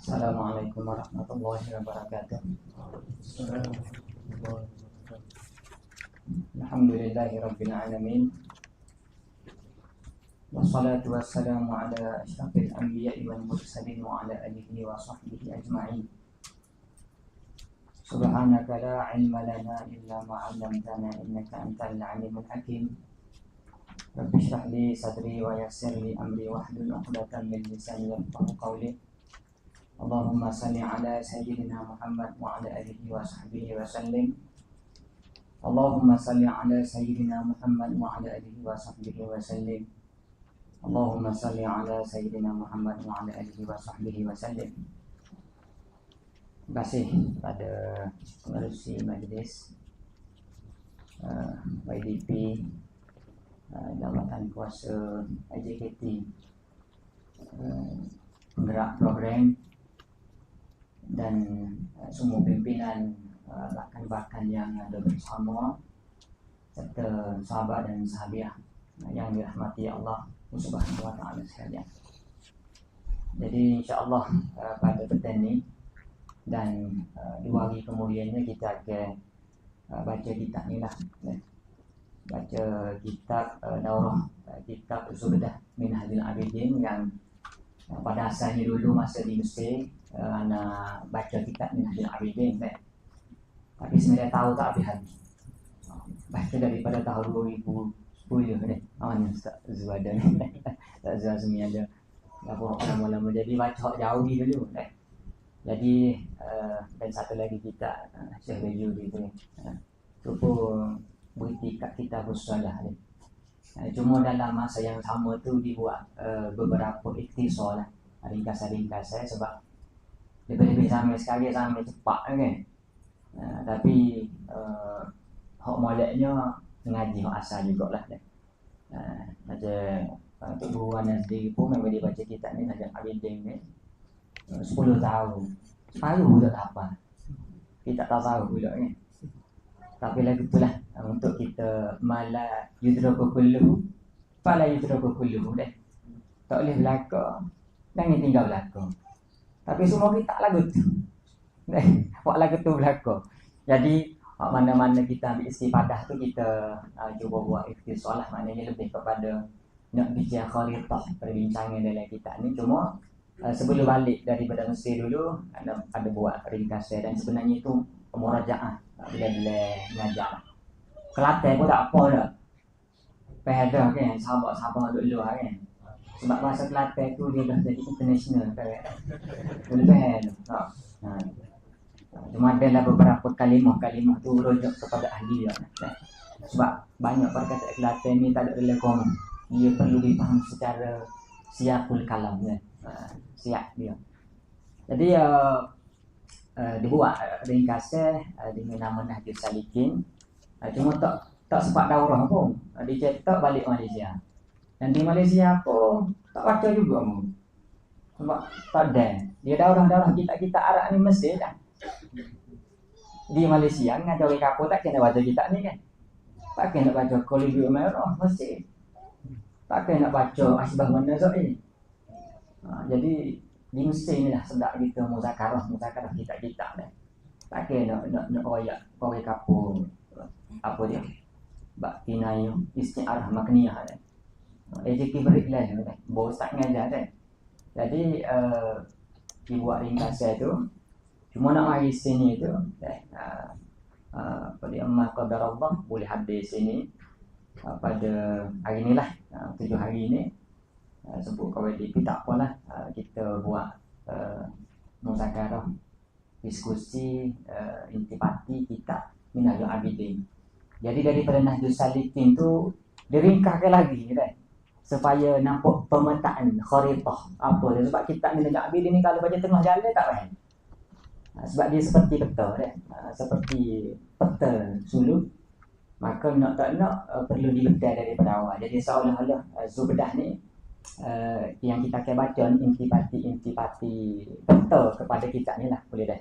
Assalamualaikum warahmatullahi wabarakatuh. Alhamdulillahi rabbil alamin. Wassalatu wassalamu ala asyrafil anbiya'i wal mursalin wa ala alihi wa sahbihi ajma'in. Subhanaka la ilma lana illa ma 'allamtana innaka antal alimul hakim. Rabbi shrah li sadri wa yassir li amri wahlul 'uqdatam min lisani yafqahu qawli. Allahumma salli ala sayyidina Muhammad wa ala alihi wa sahbihi wa sallim. Allahumma salli ala sayyidina Muhammad wa ala alihi wa sahbihi wa sallim. Allahumma salli ala sayyidina Muhammad wa ala alihi wa sahbihi wa sallim. Terima kasih pada pengerusi majlis YDP, Jabatan Kuasa IJKT, penggerak program dan semua pimpinan rakan-rakan yang ada bersama serta sahabat dan sahabiah yang dirahmati Allah Subhanahu wa taala sekalian. Jadi insya-Allah pada petang ni dan 2 hari kemudiannya kita akan baca kitab ni lah. Baca kitab daurah kitab Zubdah Minhajul Abidin yang pada asalnya dulu masa di Mesir anak baca kitab Minhajul Abidin tapi sebenarnya tahu tak habis-habis. Baca daripada tahun 2010 ni. Mana Ustaz Zubadan tak Zazmi ada apa lama-lama jadi baca jauh dulu Jadi dan satu lagi kita Syekh Raju gitu tu pun berhenti kat kitab Usalah ni. Cuma dalam masa yang sama tu dibuat beberapa ikhtisar lah, ringkasan-ringkasan sebab lebih-lebih sampai sekali sampai cepat kan. Tapi hak moleknya ngaji hak asal jugalah kan. Macam untuk guruan sendiri pun memang dia baca kitab ni ada Abidin ni 10 tahun. Separuh pun tak apa. Kita tak tahu pula kan. Tapi lagu itulah untuk kita mala yudraku kulluhu fala yudraku kulluhu dah. Tak boleh belaka dan tinggal belaka. Tapi semua kita lagu tu. Buat lagu tu belaka. Jadi mana-mana kita ambil istifadah tu kita cuba buat ikhtisar lah, maknanya lebih kepada nak bincang kharitah perbincangan dalam kitab ni. Cuma sebelum balik daripada Mesir dulu ada buat ringkasan dan sebenarnya itu murajaah bila-bila mengajar. Kelantan pun tak apa dah. Pada kan sahabat-sahabat dulu kan. Sebab bahasa Kelantan tu dia dah jadi international kan. Lebih dah. Cuma adalah beberapa kalimah-kalimah tu rujuk kepada ahli dia. Sebab banyak perkataan Kelantan ni tak ada relevan. Dia perlu dipaham secara siapul kalam kan. Siap dia. Jadi dibuat ringkasan dengan nama Nahjul Salikin. Cuma tak sempat daurah pun. Dicetak balik Malaysia. Dan di Malaysia pun tak baca juga pun. Sebab tak ada. Dia daurah-daurah kitab-kitab Arab ni mesti kan. Di Malaysia ngajar orang kapur tak kena baca kitab ni kan. Tak kena baca Qulubul Merah mesti. Tak kena baca Asbah Mana Zai. Jadi di Mesir ni lah sedap kita muzakarah kitab-kitab ni. Tak kena nak royak orang kapur apa dia bak kinayu isti'arah makniyah ni. AJK beriklan ni bos tak ngajar kan. Jadi dibuat ringkasan tu. Cuma nak mari sini tu pada amal qadar Allah boleh hadis sini pada hari ni lah 7 hari ni sebut KWDP tak apalah kita buat muzakarah diskusi intipati kitab Minhajul Abidin. Jadi daripada Nahjul Salikin tu diringkaskan lagi kan supaya nampak pemetaan kharitah apa dia. Sebab kitab Minhajul Abidin ni kalau baca tengah jalan tak faham. Sebab dia seperti peta kan. Seperti peta suluk. Maka nak tak nak perlu dibedal daripada awal. Jadi seolah-olah Zubdah ni yang kita akan baca intipati peta kepada kitab ni lah boleh dah.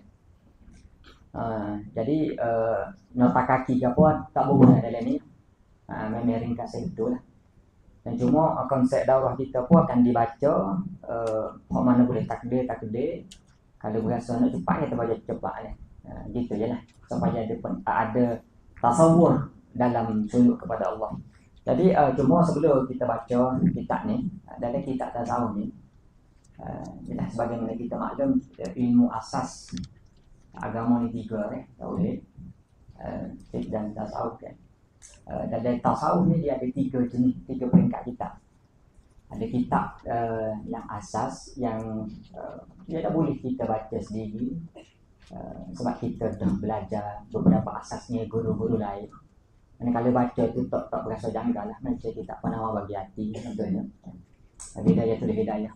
Jadi nota kaki ke apa tak berguna dalam ni. Memang ringkasan betul lah. Dan cuma konsep daurah kita pun akan dibaca mana boleh takdir Kalau berasa nak cepat, kita baca cepat lah. Gitu je lah. Supaya ada tasawur dalam sujud kepada Allah. Jadi cuma sebelum kita baca kitab ni, dalam kitab tasawuf ni, sebagaimana kita maklum, ilmu asas agama ni 3 tauhid, fiqh dan tasawuf kan. Dalam tasawuf ni dia ada 3 jenis, 3 peringkat kitab. Ada kitab yang asas, yang dia tak boleh kita baca sendiri, sebab kita dah belajar beberapa asasnya guru-guru lain. Dan kalau baca tu tak berasa janggal lah. Macam kitab Penawar Bagi Hati contohnya, Bidayatul Hidayah.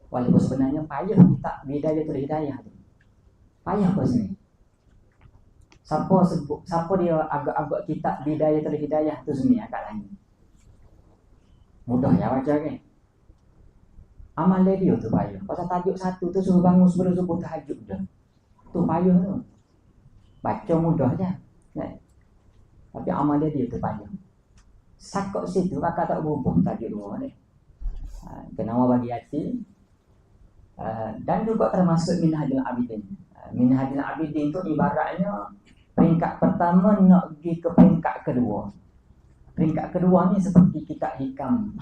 Walaupun sebenarnya payah kitab Bidayatul Hidayah tu. Payah apa sebenarnya? Siapa dia agak-agak kitab Bidayatul Hidayah tu sebenarnya agak lain. Mudah ya baca kan. Amal dia tu payah. Pasal tajuk satu tu suruh bangun sebelum subuh tahajud dah. Tu payah tu. Baca mudah je. Kan? Tapi amal dia tu payah. Sakok situ kakak tak berubah tajuk dua ni. Penawar Bagi Hati. Dan juga termasuk Minhajul Abidin. Minhajul Abidin tu ibaratnya peringkat pertama nak pergi ke peringkat kedua. Peringkat kedua ni seperti kitab Hikam.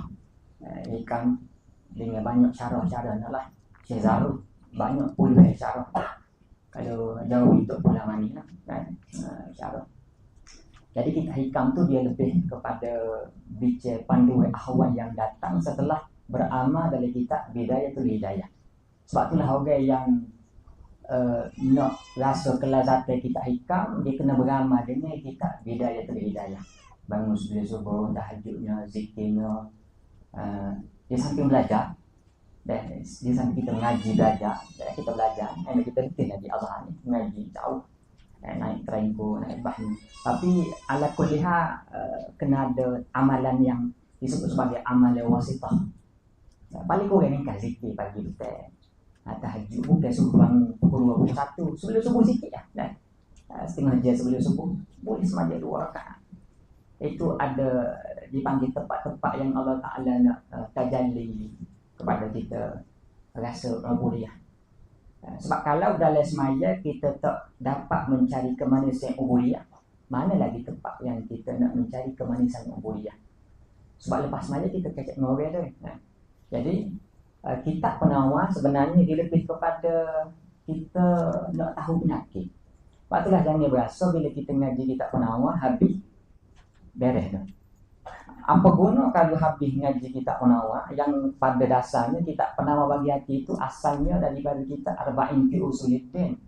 Hikam dengan banyak syarah-syarah lah. Syekh Zarul banyak puluhan syarah. Kalau jauh itu pula mani lah kan, syarah. Jadi kitab Hikam tu dia lebih kepada bicara panduan ahwal yang datang setelah beramal dalam kitab Bidayatul Hidayah. Sebab itulah orang yang nak rasa kelas atas kitab Hikam, dia kena beramal dengan kitab Bidayatul Hidayah. Bangun sebelum subuh, tahajudnya, zikirnya, dia sambil belajar. Dan dia sambil kita mengaji belajar. Dan kita belajar, kita rutin lagi Azhar ni, mengaji jauh, naik trainku, naik bahan. Tapi ala kuliah kena ada amalan yang disebut sebagai amalan wasitah. Paling kurang ni kan zikir pagi kita, tahajud bukan subuh bangun pukul 21 sebelum subuh sikit lah. Dan setengah jam sebelum subuh boleh sembahyang 2 rakaat. Itu ada dipanggil tempat-tempat yang Allah Ta'ala nak tajalli kepada kita rasa ubudiyah. Sebab kalau dalam semaya kita tak dapat mencari kemanisan ubudiyah, mana lagi tempat yang kita nak mencari kemanisan ubudiyah? Sebab lepas semaya kita kecek dengan orang tu. Jadi kitab Penawar sebenarnya dia lebih kepada kita nak tahu penyakit. Sebab itulah jangan berasa bila kita ngaji kitab Penawar habis beres dah. Apa guna kalau habis ngaji kitab Penawar yang pada dasarnya kitab Penawar Bagi Hati itu asalnya daripada kitab Arba'in fi Usuluddin.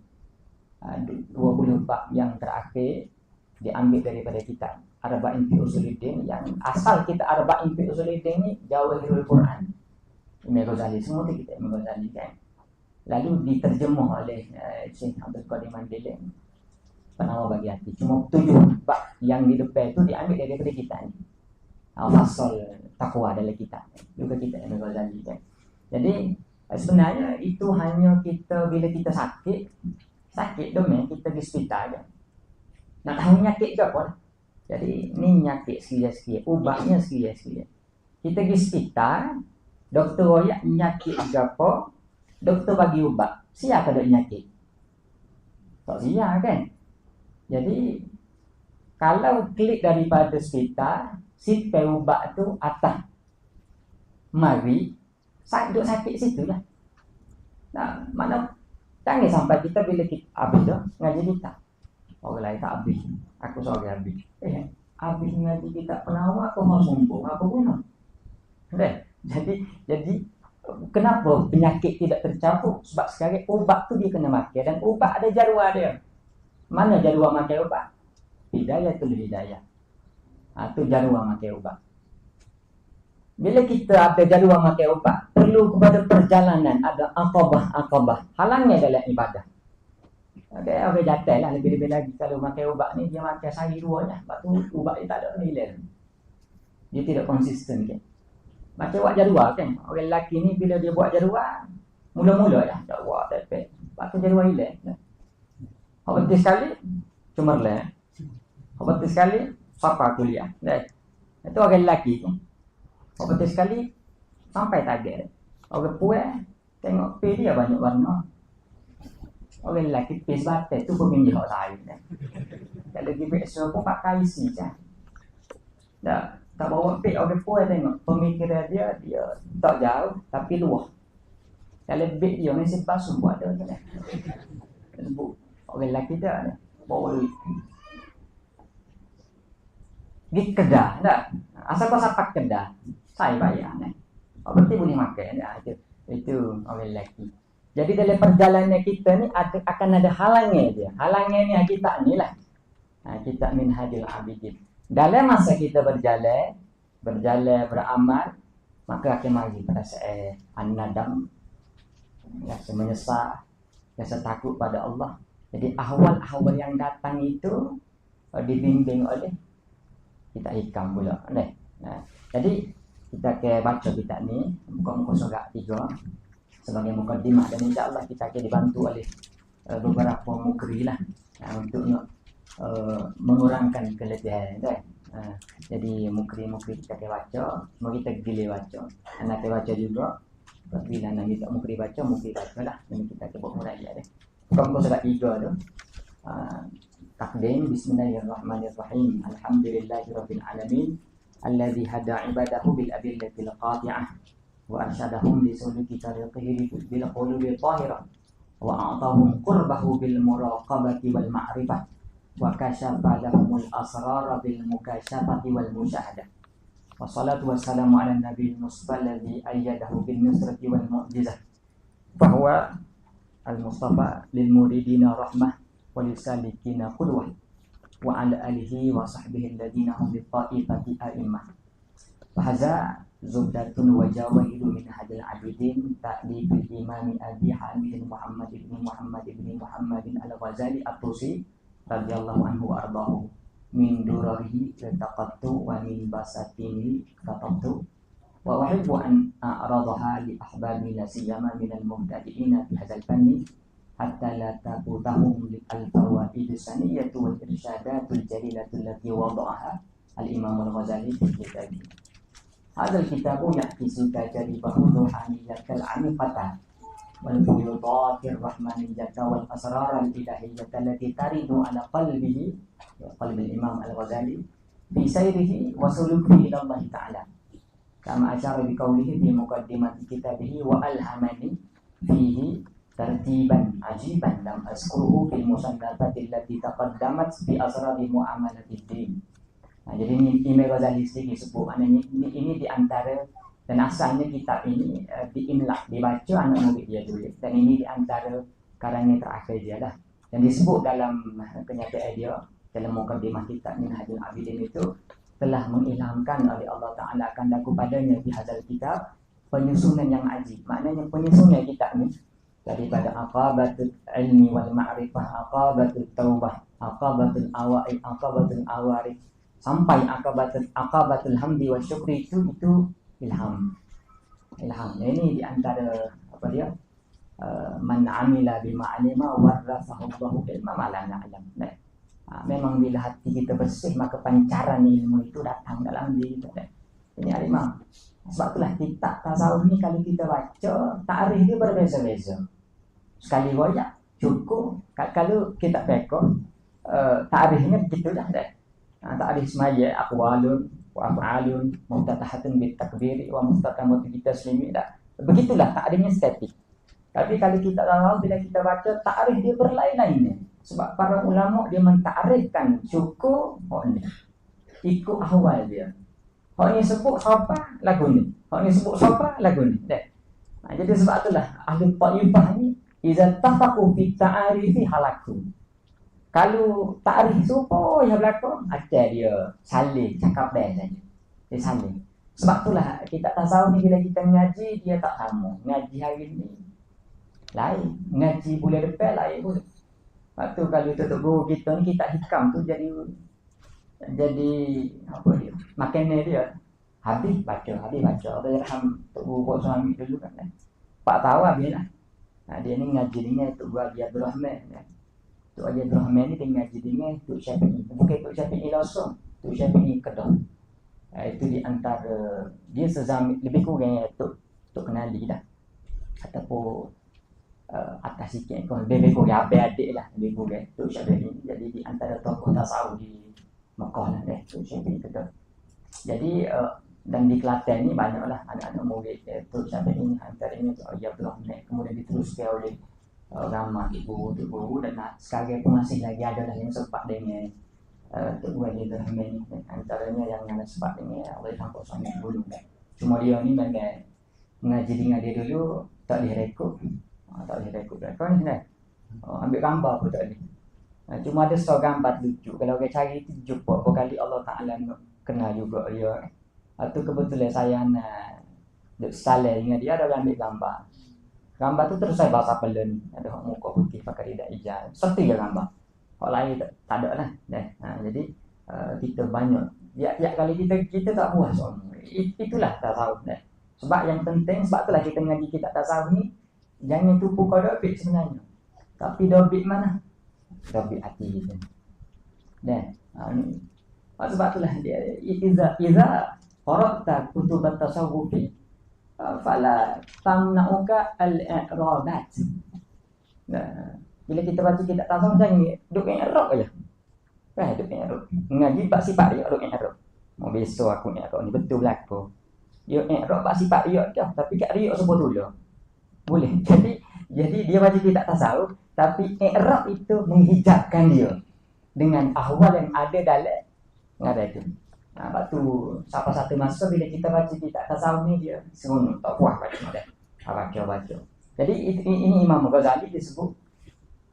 20 bab yang terakhir diambil daripada kitab Arba'in fi Usuluddin, yang asal kitab Arba'in fi Usuluddin ni Jawahirul Quran. Imam Ghazali, semua tu kitab Imam Ghazali kan. Lalu diterjemah oleh Syekh Abdul Qadir Mandela, Penawar Bagi Hati. Cuma 7 bab yang di depan tu diambil daripada kitab ni. Fasal takwa dalam kitab juga kitab Imam Ghazali kan. Jadi sebenarnya itu hanya kita bila kita sakit domen kita pergi hospital je. Nak tahu penyakit ke apa. Jadi ni penyakit sikit-sikit, ubatnya sikit-sikit. Kita pergi hospital, doktor royak penyakit ke apa, doktor bagi ubat. Siapa ada penyakit? Tak siap kan. Jadi kalau klik daripada hospital, sipai ubat tu atas mari duduk sakit situ lah. Nah, mana jangan sampai kita bila kita habis dah ngaji kita, orang lain tak habis, aku seorang habis. Habis ngaji kita Penawar aku mau sombong, apa guna? Jadi kenapa penyakit tidak tercampur? Sebab sekarang ubat tu dia kena makan, dan ubat ada jadual dia. Mana jadual makan ubat? Bidayatul Hidayah. Itu jadual makan ubat. Bila kita ada jadual makan ubat, perlu kepada perjalanan, ada akabah. Halangnya dalam ibadah. Orang jatuh lah lebih-lebih lagi. Kalau makan ubat ni, dia makan sehari 2 lah. Sebab tu ubat dia tak ada nilai. Dia tidak konsisten kan. Macam buat jadual kan. Orang lelaki ni bila dia buat jadual, mula-mula lah tak buat tepek. Lepas tu jadual hilang. Hak penting sekali, cemerlang. Hak penting sekali, siapa kuliah. Itu orang lelaki tu. Hak penting sekali, sampai target. Orang puas, tengok pay dia banyak warna. Orang lelaki pis batai tu pun minyak lain. Kalau pergi biasa pun pakai isi je. Tak bawa pik orang pun tengok pemikiran dia tak jauh tapi luas. Kalau beg dia ni sebab buat ada kan. Sebut orang lelaki dah ni bawa duit. Di Kedah dah. Asal kau sapak Kedah, saya bayar ni. Berarti boleh makan dah itu orang lelaki. Jadi dalam perjalanan kita ni akan ada halangnya dia. Halangnya ni kita ni lah. Kita Minhajul Abidin. Dalam masa kita berjalan beramal, maka akan mari perasaan an-nadam, rasa menyesal, rasa takut pada Allah. Jadi ahwal-ahwal yang datang itu dibimbing oleh kita hikam pula. Jadi kita akan baca kitab ni muka-muka surat 3 sebagai mukadimah, dan insya-Allah kita akan dibantu oleh beberapa mukri lah untuk mengurangkan keletihan kan. Jadi mukri-mukri kita akan baca, semua kita gila baca. Anak kita baca juga. Bila nak kita mukri baca lah. Dan kita akan buat mulai dia. Muka-muka surat 3 tu. Takdim bismillahirrahmanirrahim. Alhamdulillahirabbil alamin. Alladzi hada ibadahu bil adillatil qati'ah wa arsyadahum li suluki tariqihi bil qulubi tahirah wa a'tahum qurbahu bil muraqabati wal ma'rifah wa kasyafa lahumul asrara bil mukasyafati wal musyahadah. Wassalatu wassalamu ala nabiyil mustafa alladzi ayyadahu bin nusrati wal mu'jizah. Bahwa al-mustafa lil muridina rahmah wa lisalikina qudwah wa ala alihi wa sahbihi alladhina hum bi ta'ifati a'immah. Hadza zubdatun wa jawahidu min hadil abidin ta'libil imami Abi Hamid Muhammad ibn al-Ghazali at-Tusi radhiyallahu anhu wa ardahu min durarihi taqattu wa min basatini katabtu wa uhibbu an a'radaha li ahbabi la siyama min al-mubtadi'ina fi hadzal fanni hatta la taqutahum al-fawaid saniyatu wal irsyadatul jalilatu allati wada'aha al-Imam al-Ghazali fi kitabih. Hadzal kitabu ya'kisu tajribahu ruhaniyatal 'amiqata wal fuyudatir rahmaniyata wal asraral ilahiyata allati taridu ala qalbi Imam al-Ghazali fi sayrihi wa sulukihi ila Allah ta'ala. Kama asyara bi qawlihi fi muqaddimati kitabihi wa alhamani fihi tartiban ajiban lam azkuruhu fil musannafati allati taqaddamat bi asrari muamalatid din. Jadi Imam Ghazali sendiri sebut maknanya ini di antara, dan asalnya kitab ini diimla, dibaca anak murid dia dulu, dan ini di antara karangan terakhir dia dah. Dan disebut dalam kenyataan dia dalam mukadimah kitab Minhajul Abidin itu telah mengilhamkan oleh Allah Ta'ala akan daku padanya di hadzal kitab penyusunan yang ajib. Maknanya penyusunan kitab ni daripada aqabatul ilmi wal ma'rifah, aqabatul taubah, aqabatul awa'id, aqabatul awarif, sampai aqabatul hamdi wa syukri itu ilham. Ini di antara apa dia? Man amila bima alima warasahu Allahu ilma ma la na'lam. Memang bila hati kita bersih maka pancaran ilmu itu datang dalam diri kita. Ini alimah. Sebab itulah kitab tasawuf ni kalau kita baca tarikh dia berbeza-beza. Sekali banyak cukup. Kalau kita pekor tarikhnya begitulah dah. Ta'rif semaya aqwalun wa af'alun muftatahatun bit takbiri wa muftatamatun bit taslimi dah. Begitulah ta'rifnya statik. Tapi kalau kita tahu bila kita baca ta'rif dia berlain-lain. Sebab para ulama dia mentarifkan syukur ni ikut ahwal dia. Hak ni sebut siapa lagu ni. Hak ni sebut siapa lagu ni. Jadi sebab itulah ahli taifah ni iza tafaqu fi ta'arifi halaku. Kalau ta'rif tu yang berlaku, ajar dia salih cakap dah saja. Dia salih. Sebab itulah kita tasawuf ni bila kita ngaji dia tak sama. Ngaji hari ni lain, ngaji bulan depan lain pun. Lepas tu kalau tutup guru kita ni kita hikam tu jadi apa dia? Makanan dia. Habis baca. Alhamdulillah tok guru buat suami dulu kan. 4 tahun habis lah. Dia ni ngaji dengan tok guru Haji Abdul Rahman kan. Tok Haji Abdul Rahman ni dia ngaji dengan tok Syafi'i. Bukan tok Syafi'i langsung, tok Syafi'i Kedah. Itu di antara dia sezam lebih kurang tok kenali dah. Ataupun atas sikit kau lebih kurang adik lah, lebih kurang tu Syabiri. Jadi di antara tokoh tasawuf di Mekah lah tu Syabiri tu. Jadi dan di Kelantan ni banyaklah anak-anak murid tu Syabiri ni, antaranya tu Abdullah Mek, kemudian diteruskan oleh ramai guru dan sekarang pun masih lagi ada lah yang sempat dengan Tok Wali Rahman, antaranya yang ada sebab dengan Allah Hampa Suami dulu. Cuma dia ni memang mengaji dengan dia dulu tak direkod. Tak direkod ni dah. Ambil gambar pun tak boleh. Cuma ada sebuah gambar lucu. Kalau orang cari tu jumpa berapa kali Allah Ta'ala kenal juga dia. Itu kebetulan saya nak duk salah dengan dia, ada ambil gambar. Gambar tu terus saya bahasa Pelun. Ada muka putih pakai lidah hijau. Seperti dia gambar. Hak lain tak ada lah. Jadi kita banyak. Tiap kali kita tak puas. Itulah tasawuf dah. Sebab yang penting, sebab itulah kita mengaji kitab tasawuf ni, jangan tupu kau dobit sebenarnya. Tapi dobit mana? Dobit hati kita. Sebab itulah dia iza qara'ta kutub at-tasawuf fala tamna'uka al-i'rabat. Bila kita baca kitab tasawuf jangan duk i'rab aja. Duk i'rab. Ngaji bab sifat dia duk i'rab. Mau besok aku i'rab ni betul belaka. Dia i'rab bab sifat dia dah, tapi kat riak sebut dulu. Boleh. Jadi dia baca kitab tasawuf, tapi i'rab itu menghijabkan dia dengan ahwal yang ada dalam ngada itu. Lepas tu siapa satu masa bila kita baca kitab tasawuf ni dia seronok tak puas baca. Jadi ini Imam Ghazali disebut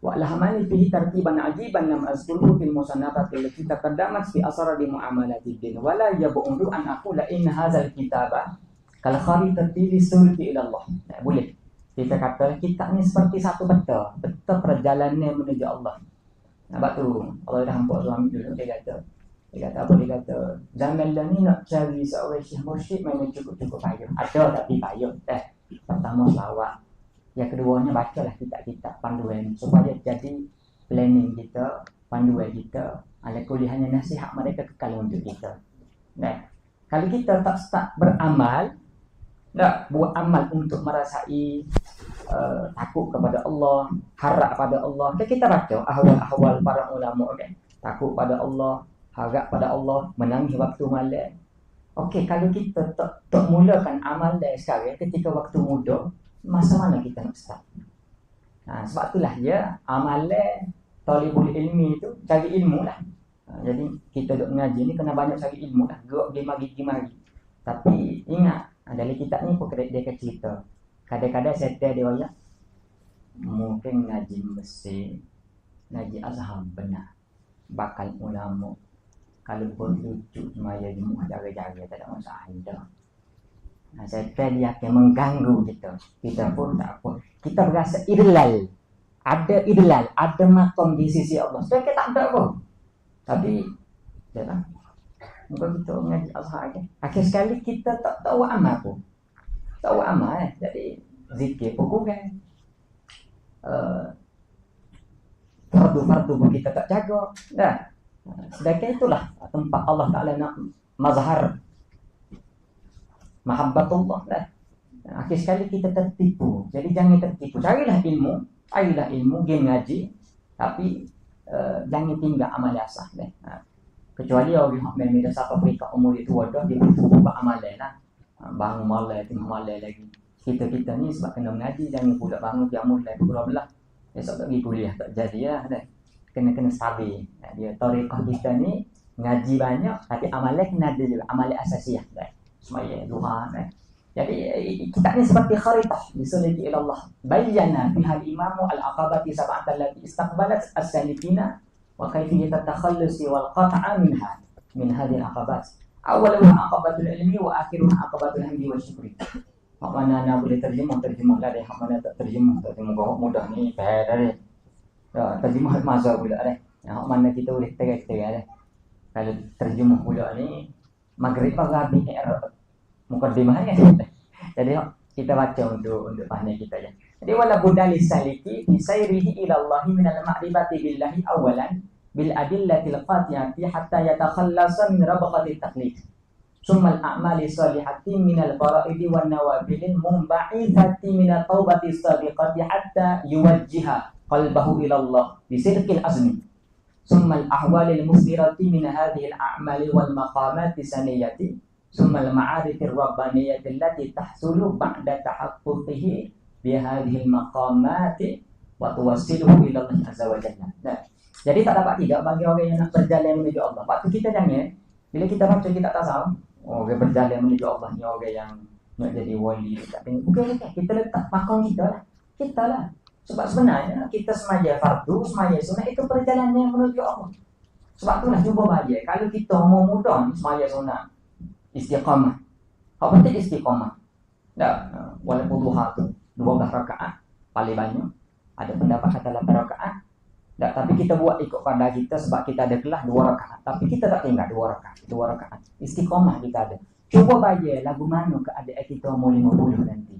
wa lahmani fihi tartiban ajiban lam azkuru fil musannafati allati taqaddamat fi asrar di muamalati din wala yab'udu an aqula in hadzal kitaba kal kharitati li sulti ila Allah. Boleh kita kata kitab ni seperti satu peta perjalanan menuju Allah. Nampak tu Allah dah hampa suami dulu dia kata zaman dah ni nak cari seorang syekh mursyid memang cukup payah. Ada tapi payah. Pertama selawat. Yang keduanya bacalah kitab-kitab panduan supaya jadi planning kita, panduan kita. Ala kuliahnya nasihat mereka kekal untuk kita. Kalau kita tak start beramal, tak buat amal untuk merasai takut kepada Allah, harap pada Allah. Kita baca ahwal-ahwal para ulama kan. Takut pada Allah, harap pada Allah, menangis waktu malam. Okey, kalau kita tak mulakan amal dari sekarang ketika waktu muda, masa mana kita nak start? Sebab itulah dia amalan talibul ilmi tu cari ilmu lah. Jadi kita duk mengaji ni kena banyak cari ilmu lah. Gerak pergi mari. Tapi ingat dalam kitab ni pun dia cerita. Kadang-kadang settle dia ayat mungkin ngaji Mesir, ngaji Azhar benar. Bakal ulama. Kalau pun lucu semaya jemaah jaga-jaga tak ada masalah dah. Syaitan dia akan mengganggu kita. Kita pun tak apa. Kita berasa idlal. Ada makom di sisi Allah. Kita tak ada apa. Tapi yalah. Mungkin kita mengaji Azhar kan. Akhir sekali kita tak tahu amal pun. Tak tahu amal Jadi zikir pun kurang. Fardu-fardu pun kita tak jaga. Sedangkan itulah tempat Allah Ta'ala nak mazhar mahabbatullah lah. Akhir sekali kita tertipu. Jadi jangan tertipu. Carilah ilmu, game ngaji, tapi jangan tinggal amal asah lah. Kecuali orang yang memang siapa peringkat umur itu ada, dia buat amalan lah. Bangun malam, tengah malam lagi. Kita ni sebab kena mengaji, jangan pula bangun kiamun lagi pula belah. Esok tak pergi kuliah, tak jadi lah. Kena stabil. Dia tariqah kita ni ngaji banyak, tapi amalan kena ada juga. Amalan asasiyah lah. Semaya duha kan. Jadi kitab ni seperti kharitah bisulati ila Allah. Bayyana fiha al-imam al-aqabati sab'atan allati istaqbalat as-salikina wa kayfiyat at-takhallus wal qat'a minha min hadhihi al-aqabat. Awwaluha aqabatul ilmi wa akhiruha aqabatul hamdi wa syukri. Hak mana nak boleh terjemah lah deh. Hak mana tak terjemah kau mudah ni dah. Terjemah mazhab pula deh. Hak mana kita boleh terang deh. Kalau terjemah pula ni Maghrib pagi mukaddimahnya. Jadi kita baca untuk faham kita ya. Jadi wala budali saliki fi sayrihi ila Allah min al-ma'rifati billahi awalan bil adillatil qatiyati hatta yatakhallasa min rabqati taqlid. summal a'mali salihati minal fara'idi wan nawafilin mumba'ithati minat taubati sabiqati hatta yuwajjiha qalbahu ila Allah bisidqil azmi summal ahwalil musdirati min hadhil a'mali wal maqamati saniyati summal ma'arifir rabbaniyati allati tahsulu ba'da tahaqquqihi bihadhil maqamati wa tuwassiluhu ila Allah azza wa jalla. Nah, jadi tak dapat tidak bagi orang yang nak berjalan menuju Allah. Waktu kita jangan, bila kita baca kita tasawuf, orang berjalan menuju Allah ni orang yang nak jadi wali dekat ni. Bukan kita letak makam kita lah. Kita lah. Sebab sebenarnya kita semaya fardu, semaya sunat itu perjalanan yang menuju Allah. Sebab itulah cuba baca. Kalau kita mau mudah semaya sunat istiqamah. Apa penting istiqamah? Tak, walaupun duha tu 12 rakaat paling banyak. Ada pendapat kata 8 rakaat. Tak, tapi kita buat ikut pada kita sebab kita ada kelas 2 rakaat. Tapi kita tak tinggal 2 rakaat, 2 rakaat. Istiqamah kita ada. Cuba baca lagu mana keadaan kita mau 50 nanti.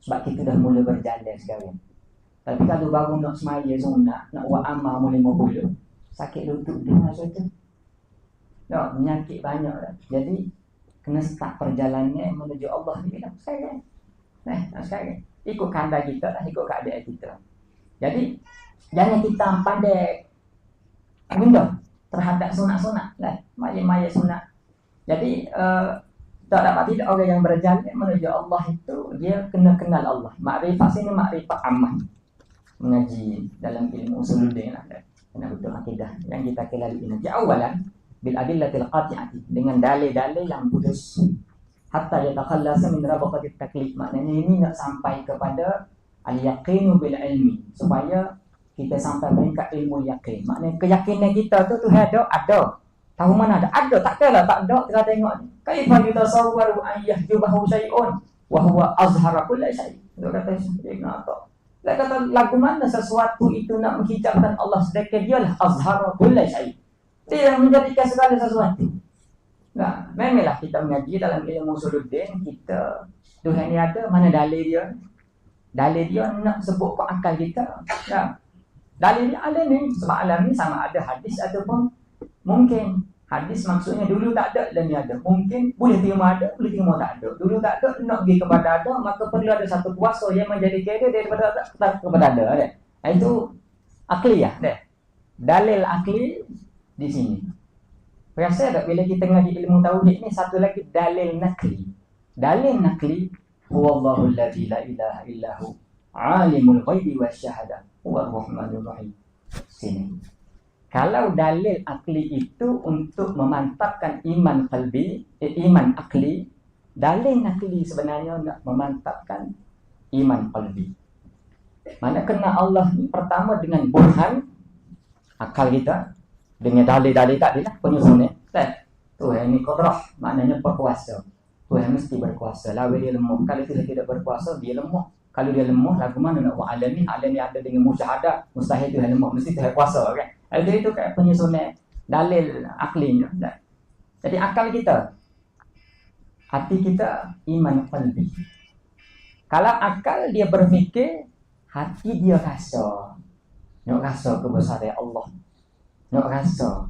Sebab kita dah mula berjalan sekarang. Tapi kalau baru nak semaya sunat, nak buat amal mau 50, sakit lutut dia masa tu. Tak, penyakit banyak dah. Jadi kena start perjalanan menuju Allah ni lah sekarang. Sekarang ikut kandang kita lah, ikut keadaan kita. Jadi jangan kita pandai benda terhadap sunat-sunat lah, maya-maya sunat. Jadi tak dapat tidak orang yang berjalan menuju Allah itu dia kena kenal Allah. Makrifat sini makrifat amal. Mengaji dalam ilmu usuluddin lah, kena betul akidah yang kita kelali ini. Awalan bil adillatil qati'ati, dengan dalil-dalil yang putus. Hatta yatakhallasa min rabaqatit taklif. Maknanya ini nak sampai kepada al-yaqinu bil ilmi, supaya kita sampai peringkat ilmu yakin. Maknanya keyakinan kita tu Tuhan ada. Tahu mana ada? Ada, tak kala tak ada, kita tengok ni. Kaifa yutasawwaru an yahjubahu syai'un wa huwa azhara kulli syai'. Dia kata Ibn Atta. Dia kata lagu mana sesuatu itu nak menghijabkan Allah, sedekah dialah azhara kulli syai'. Dia yang menjadikan segala sesuatu. Nah, memanglah kita mengaji dalam ilmu usuluddin, kita Tuhan ni ada, mana dalil dia? Dalil dia nak sebut ke akal kita. Nah, dalil dia ada ni, sebab alam ni sama ada hadis ataupun mungkin. Hadis maksudnya dulu tak ada dan ni ada. Mungkin boleh terima ada, boleh terima tak ada. Dulu tak ada, nak pergi kepada ada, maka perlu ada satu kuasa yang menjadi kira daripada tak kepada ada. Itu akliyah. Dalil akli di sini. Rasa tak bila kita ngaji ilmu tauhid ni, satu lagi dalil nakli. Dalil nakli, huwallahu alladzi la ilaha illahu alimul ghaibi wasyahada huwar rahmanur rahim. Sini. Kalau dalil akli itu untuk memantapkan iman qalbi, iman akli, dalil nakli sebenarnya nak memantapkan iman qalbi. Mana kena Allah ni pertama dengan burhan akal kita, dengan dalil-dalil tadi lah penyusunnya. Tuhan ni qadrah, maknanya berkuasa. Tuhan mesti berkuasa. Lawan dia lemah. Kalau dia tidak berkuasa, dia lemah. Kalau dia lemah, lagu mana nak buat alam ni? Alam ni ada dengan musyahadah. Mustahil Tuhan lemah. Mesti Tuhan kuasa kan? Jadi itu kayak penyusunan dalil aklinya. Jadi akal kita, hati kita, iman qalbi. Kalau akal dia berfikir, hati dia rasa. Nak rasa kebesaran Allah. Nak rasa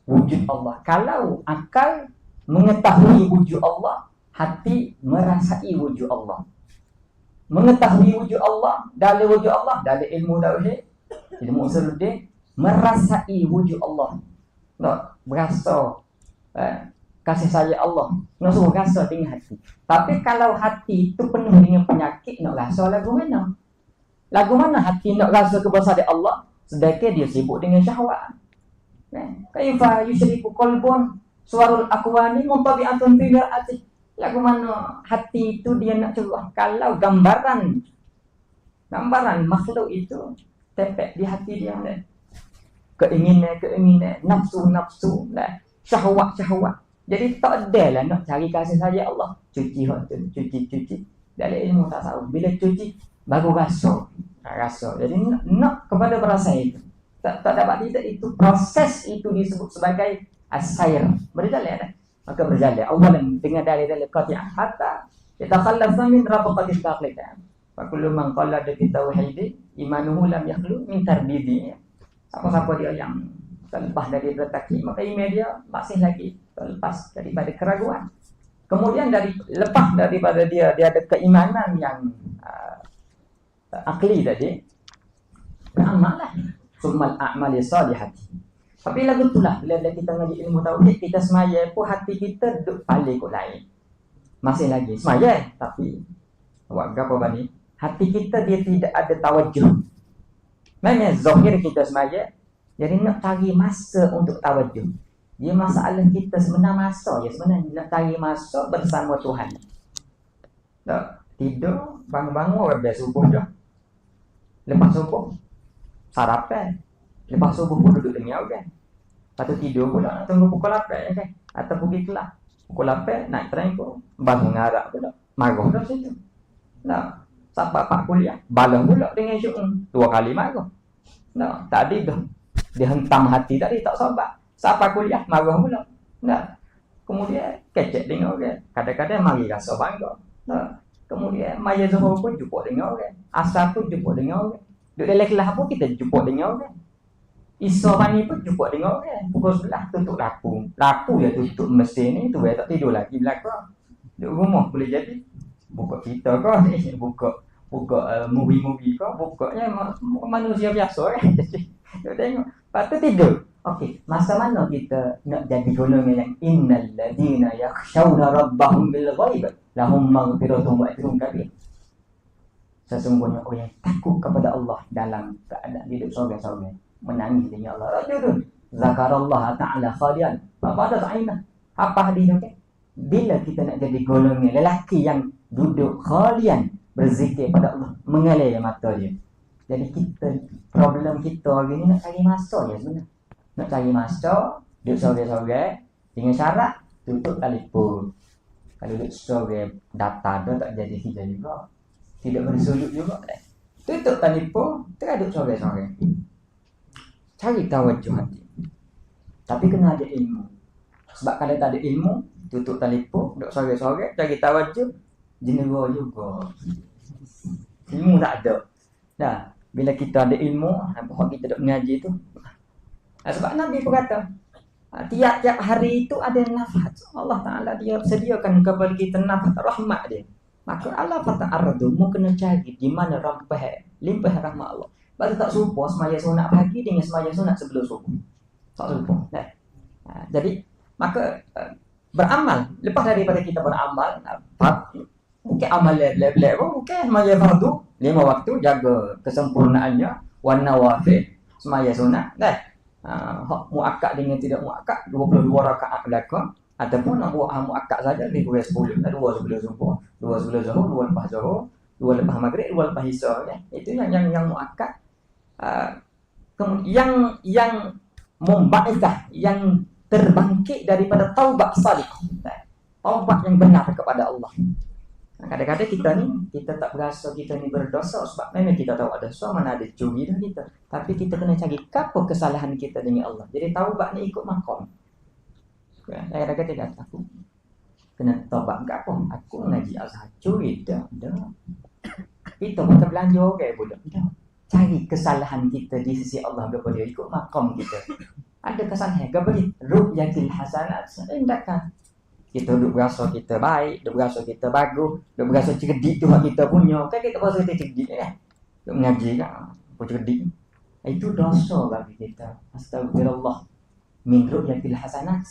wujud Allah. Kalau akal mengetahui wujud Allah, hati merasai wujud Allah. Mengetahui wujud Allah, dalil wujud Allah, dalil ilmu tauhid, ilmu usuluddin, merasai wujud Allah. Nak berasa kasih sayang Allah, nak suruh rasa dengan hati. Tapi kalau hati itu penuh dengan penyakit, nak rasa lagu mana? Lagu mana hati nak rasa kebesaran Allah, sedangkan dia sibuk dengan syahwat. Kaifa yusyriku qalbun suarul akwani muntabi'atun fi mir'ati. Lagu mana hati itu dia nak curah. Kalau gambaran makhluk itu tepek di hati dia, keinginan, nafsu, syahwat. Jadi tak ada lah nak cari kasih sayang Allah. Cuci. Dalam ilmu tasawuf, bila cuci baru rasa. Jadi nak kepada perasaan itu. Tak dapat tidak, itu proses itu disebut sebagai as-sayr, berjalan. Maka berjalan awalan dengan dalil-dalil qati'ah hatta yatakhallafa min rabaqatis taqlid. Fa kullu man qala bi tauhid imanuhu lam yakhlu min tarbidi. Siapa-siapa dia yang terlepas dari taklid, maka iman dia masih lagi lepas daripada keraguan. Kemudian lepas daripada dia ada keimanan yang akli tadi, beramallah. Summal a'mali salihati. Tapi lagu itulah bila kita ngaji ilmu tauhid, kita semaya pun hati kita duduk paling kot lain. Masih lagi semaya, tapi buat apa bani? Hati kita dia tidak ada tawajuh. Memang zahir kita semaya, jadi nak cari masa untuk tawajuh. Dia masalah kita sebenarnya masa ya, sebenarnya nak cari masa bersama Tuhan. Tak tidur, bangun-bangun orang biasa subuh dah. Lepas subuh sarapan. Lepas subuh pun duduk dengar kan. Lepas tu tidur pula nak tunggu pukul 8 kan. Atau pergi kelas. Pukul 8 naik train pun bangun ngarak pula. Marah dah situ. Nah, sampai pak kuliah balang pula dengan syukur 2 kali marah. Nah, tadi dah dia hentam hati tadi tak sabar. Sampai kuliah marah pula. Nah, kemudian kecek dengan orang. Kadang-kadang mari rasa bangga. Nah, kemudian maya zuhur pun jumpa dengan orang. Asar pun jumpa dengan orang. Duduk dalam kelas pun kita jumpa dengan orang. Isya pagi pun jumpa dengan orang. Pukul 11 tutup lampu. Lampu ya tutup mesin ni tu tak tidur lagi belakang. Duduk rumah boleh jadi. Buka kita kau ni, buka movie-movie kau, bukanya manusia biasa kan. Duduk tengok. Lepas tu tidur. Okey, masa mana kita nak jadi golongan yang innal ladina yakhshawna rabbahum bil ghaib lahum maghfiratun wa ajrun kabir. Sesungguhnya orang yang takut kepada Allah dalam keadaan hidup sorga-sorga, menangis dengan Allah. Rajulun zakarallah ta'ala khalian apa ada ta'ina. Apa hadis ni? Bila kita nak jadi golongan lelaki yang duduk khalian, berzikir pada Allah, mengalir mata dia. Jadi kita, problem kita hari ni nak cari masa je sebenarnya. Nak cari masa, duduk sore-sore, dengan syarat tutup telefon. Kalau duduk sore, data dia tak jadi hijau juga. Tidak bersujud juga. Tutup telefon, tengah duduk sore-sore. Cari tawajuh hati. Tapi kena ada ilmu. Sebab kalau tak ada ilmu, tutup telefon, duduk sore-sore, cari tawajuh, jenera juga. Ilmu tak ada. Dah, bila kita ada ilmu, apa kita duduk mengaji tu. Sebab Nabi pun kata, tiap-tiap hari itu ada nafas. Allah Ta'ala dia sediakan kepada kita nafas rahmat dia. Maka Allah fata'aradu, mu kena cari di mana limpah rahmat Allah. Lepas tak serupa semaya sunat pagi dengan semaya sunat sebelum subuh. Tak serupa. Jadi, maka beramal. Lepas daripada kita beramal, mungkin amal lep-lep pun, mungkin semaya fardu 5 waktu, jaga kesempurnaannya, warna wafid, semaya sunat. Muakkad dengan tidak muakkad 22 rakaat belakang, ataupun nak buat muakkad saja lebih kurang 10, 2 sebelum subuh, 2 sebelum zuhur, 2 lepas zuhur, 2 lepas maghrib, 2 lepas isya kan. Itu yang muakkad. Yang membaikah, yang terbangkit daripada taubat salihah. Taubat yang benar kepada Allah. Kadang-kadang kita tak berasa kita ni berdosa sebab memang kita tahu ada dosa, mana ada curi dah kita. Tapi kita kena cari apa kesalahan kita dengan Allah. Jadi taubat ni ikut makam. Kadang-kadang kita kata aku kena taubat ke apa? Aku ngaji azhar curi dah. Kita pun belanja orang pun dah. Cari kesalahan kita di sisi Allah kepada ikut makam kita. Ada kesalahan kepada ru'yatil hasanat. Hendakkan kita duduk berasa kita baik, duduk berasa kita bagus, duduk berasa cerdik tu hak kita punya. Kan kita berasa kita cerdik kan? Duduk mengaji kan? Apa cerdik? Itu dosa bagi kita. Astagfirullah. Min ru'yatil hasanat.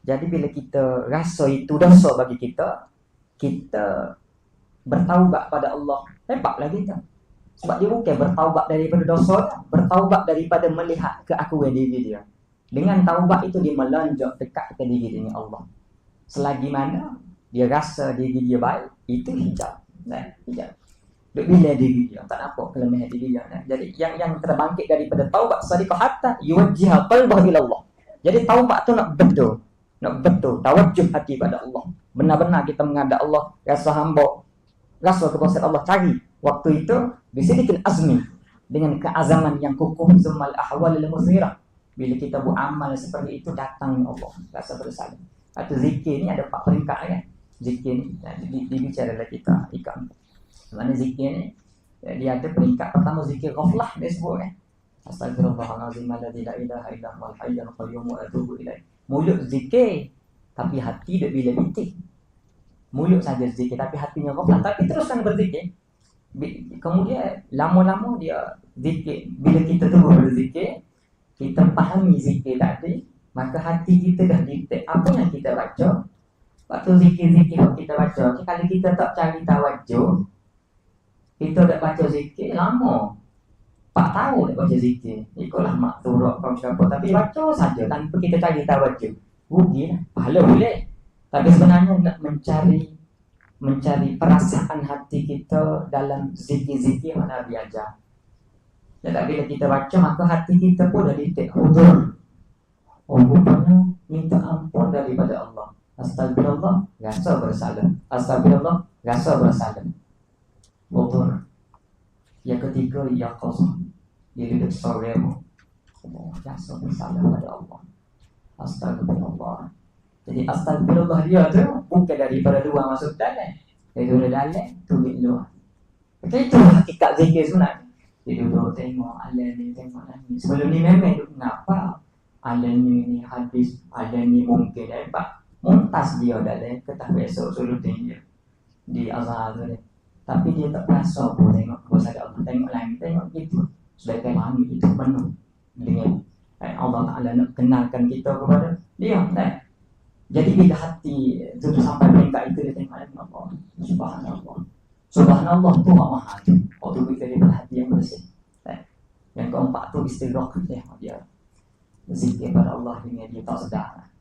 Jadi bila kita rasa itu dosa bagi kita, kita bertaubat pada Allah. Hebatlah kita. Sebab dia bukan bertaubat daripada dosa, bertaubat daripada melihat keakuan diri dia. Dengan taubat itu dia melonjak dekat ke diri dengan Allah. Selagi mana dia rasa diri dia baik, itu hijab. Hijab. Duk bila diri dia, tak nampak kelemahan diri dia. Jadi yang terbangkit daripada taubat sadiqah hatta yuwajjiha qalbahu ila Allah. Jadi taubat tu nak betul tawajjuh hati pada Allah. Benar-benar kita menghadap Allah, rasa hamba, rasa kepada Allah, cari waktu itu bisidikil azmi, dengan keazaman yang kukuh, zumal ahwalil musirah. Bila kita buat amal seperti itu, datang Allah rasa bersalah. Atau zikir ni ada 4 peringkat kan. Zikir ni dibicara oleh kita ikan. Mana zikir ni dia ada peringkat pertama, zikir ghaflah dia sebut kan. Astagfirullahalazim alladzi la ilaha illa huwal hayyul qayyum wa atubu ilaih. Mulut zikir tapi hati duk bila bitik. Mulut saja zikir tapi hatinya ghaflah, tapi teruskan berzikir. Kemudian lama-lama dia zikir. Bila kita terus berzikir, kita fahami zikir tadi, maka hati kita dah detek apa yang kita baca. Waktu zikir-zikir yang kita baca, kalau kita tak cari tawajuh, kita dah baca zikir lama 4 tahun dah baca zikir, ikutlah mak turut kau siapa, tapi baca saja tanpa kita cari tawajuh, rugilah, pahala boleh. Tapi sebenarnya nak mencari perasaan hati kita dalam zikir-zikir yang Nabi ajar. Dan bila kita baca, maka hati kita pun dah detek hudur. Oh, rupanya minta ampun daripada Allah. Astagfirullah, rasa bersalah. Astagfirullah, rasa bersalah. Hudur. Yang ketiga, yaqazah. Dia duduk sore, rasa bersalah pada Allah. Astagfirullah. Jadi astagfirullah dia tu bukan daripada luar masuk dalam. Daripada dalam tulis luar. Itu hakikat zikir sebenarnya. Dia duduk tengok alam ni, tengok ni. Sebelum ni memang duduk ngapa alam ni hadis, alam ni mungkin dapat muntas dia dalam ketahui esok sulutin dia di azhar tu dia. Tapi dia tak rasa pun tengok kebesaran Allah, tengok langit, tengok gitu. Sebagai langit itu penuh dengan Allah Ta'ala nak kenalkan kita kepada dia, tak? Jadi bila hati itu sampai peringkat itu, dia tengok Allah, subhanallah, subhanallah tu maha tu. Waktu kita daripada hati yang bersih, tak? Yang keempat tu istighraq dia berzikir pada Allah dengan dia tak sedar.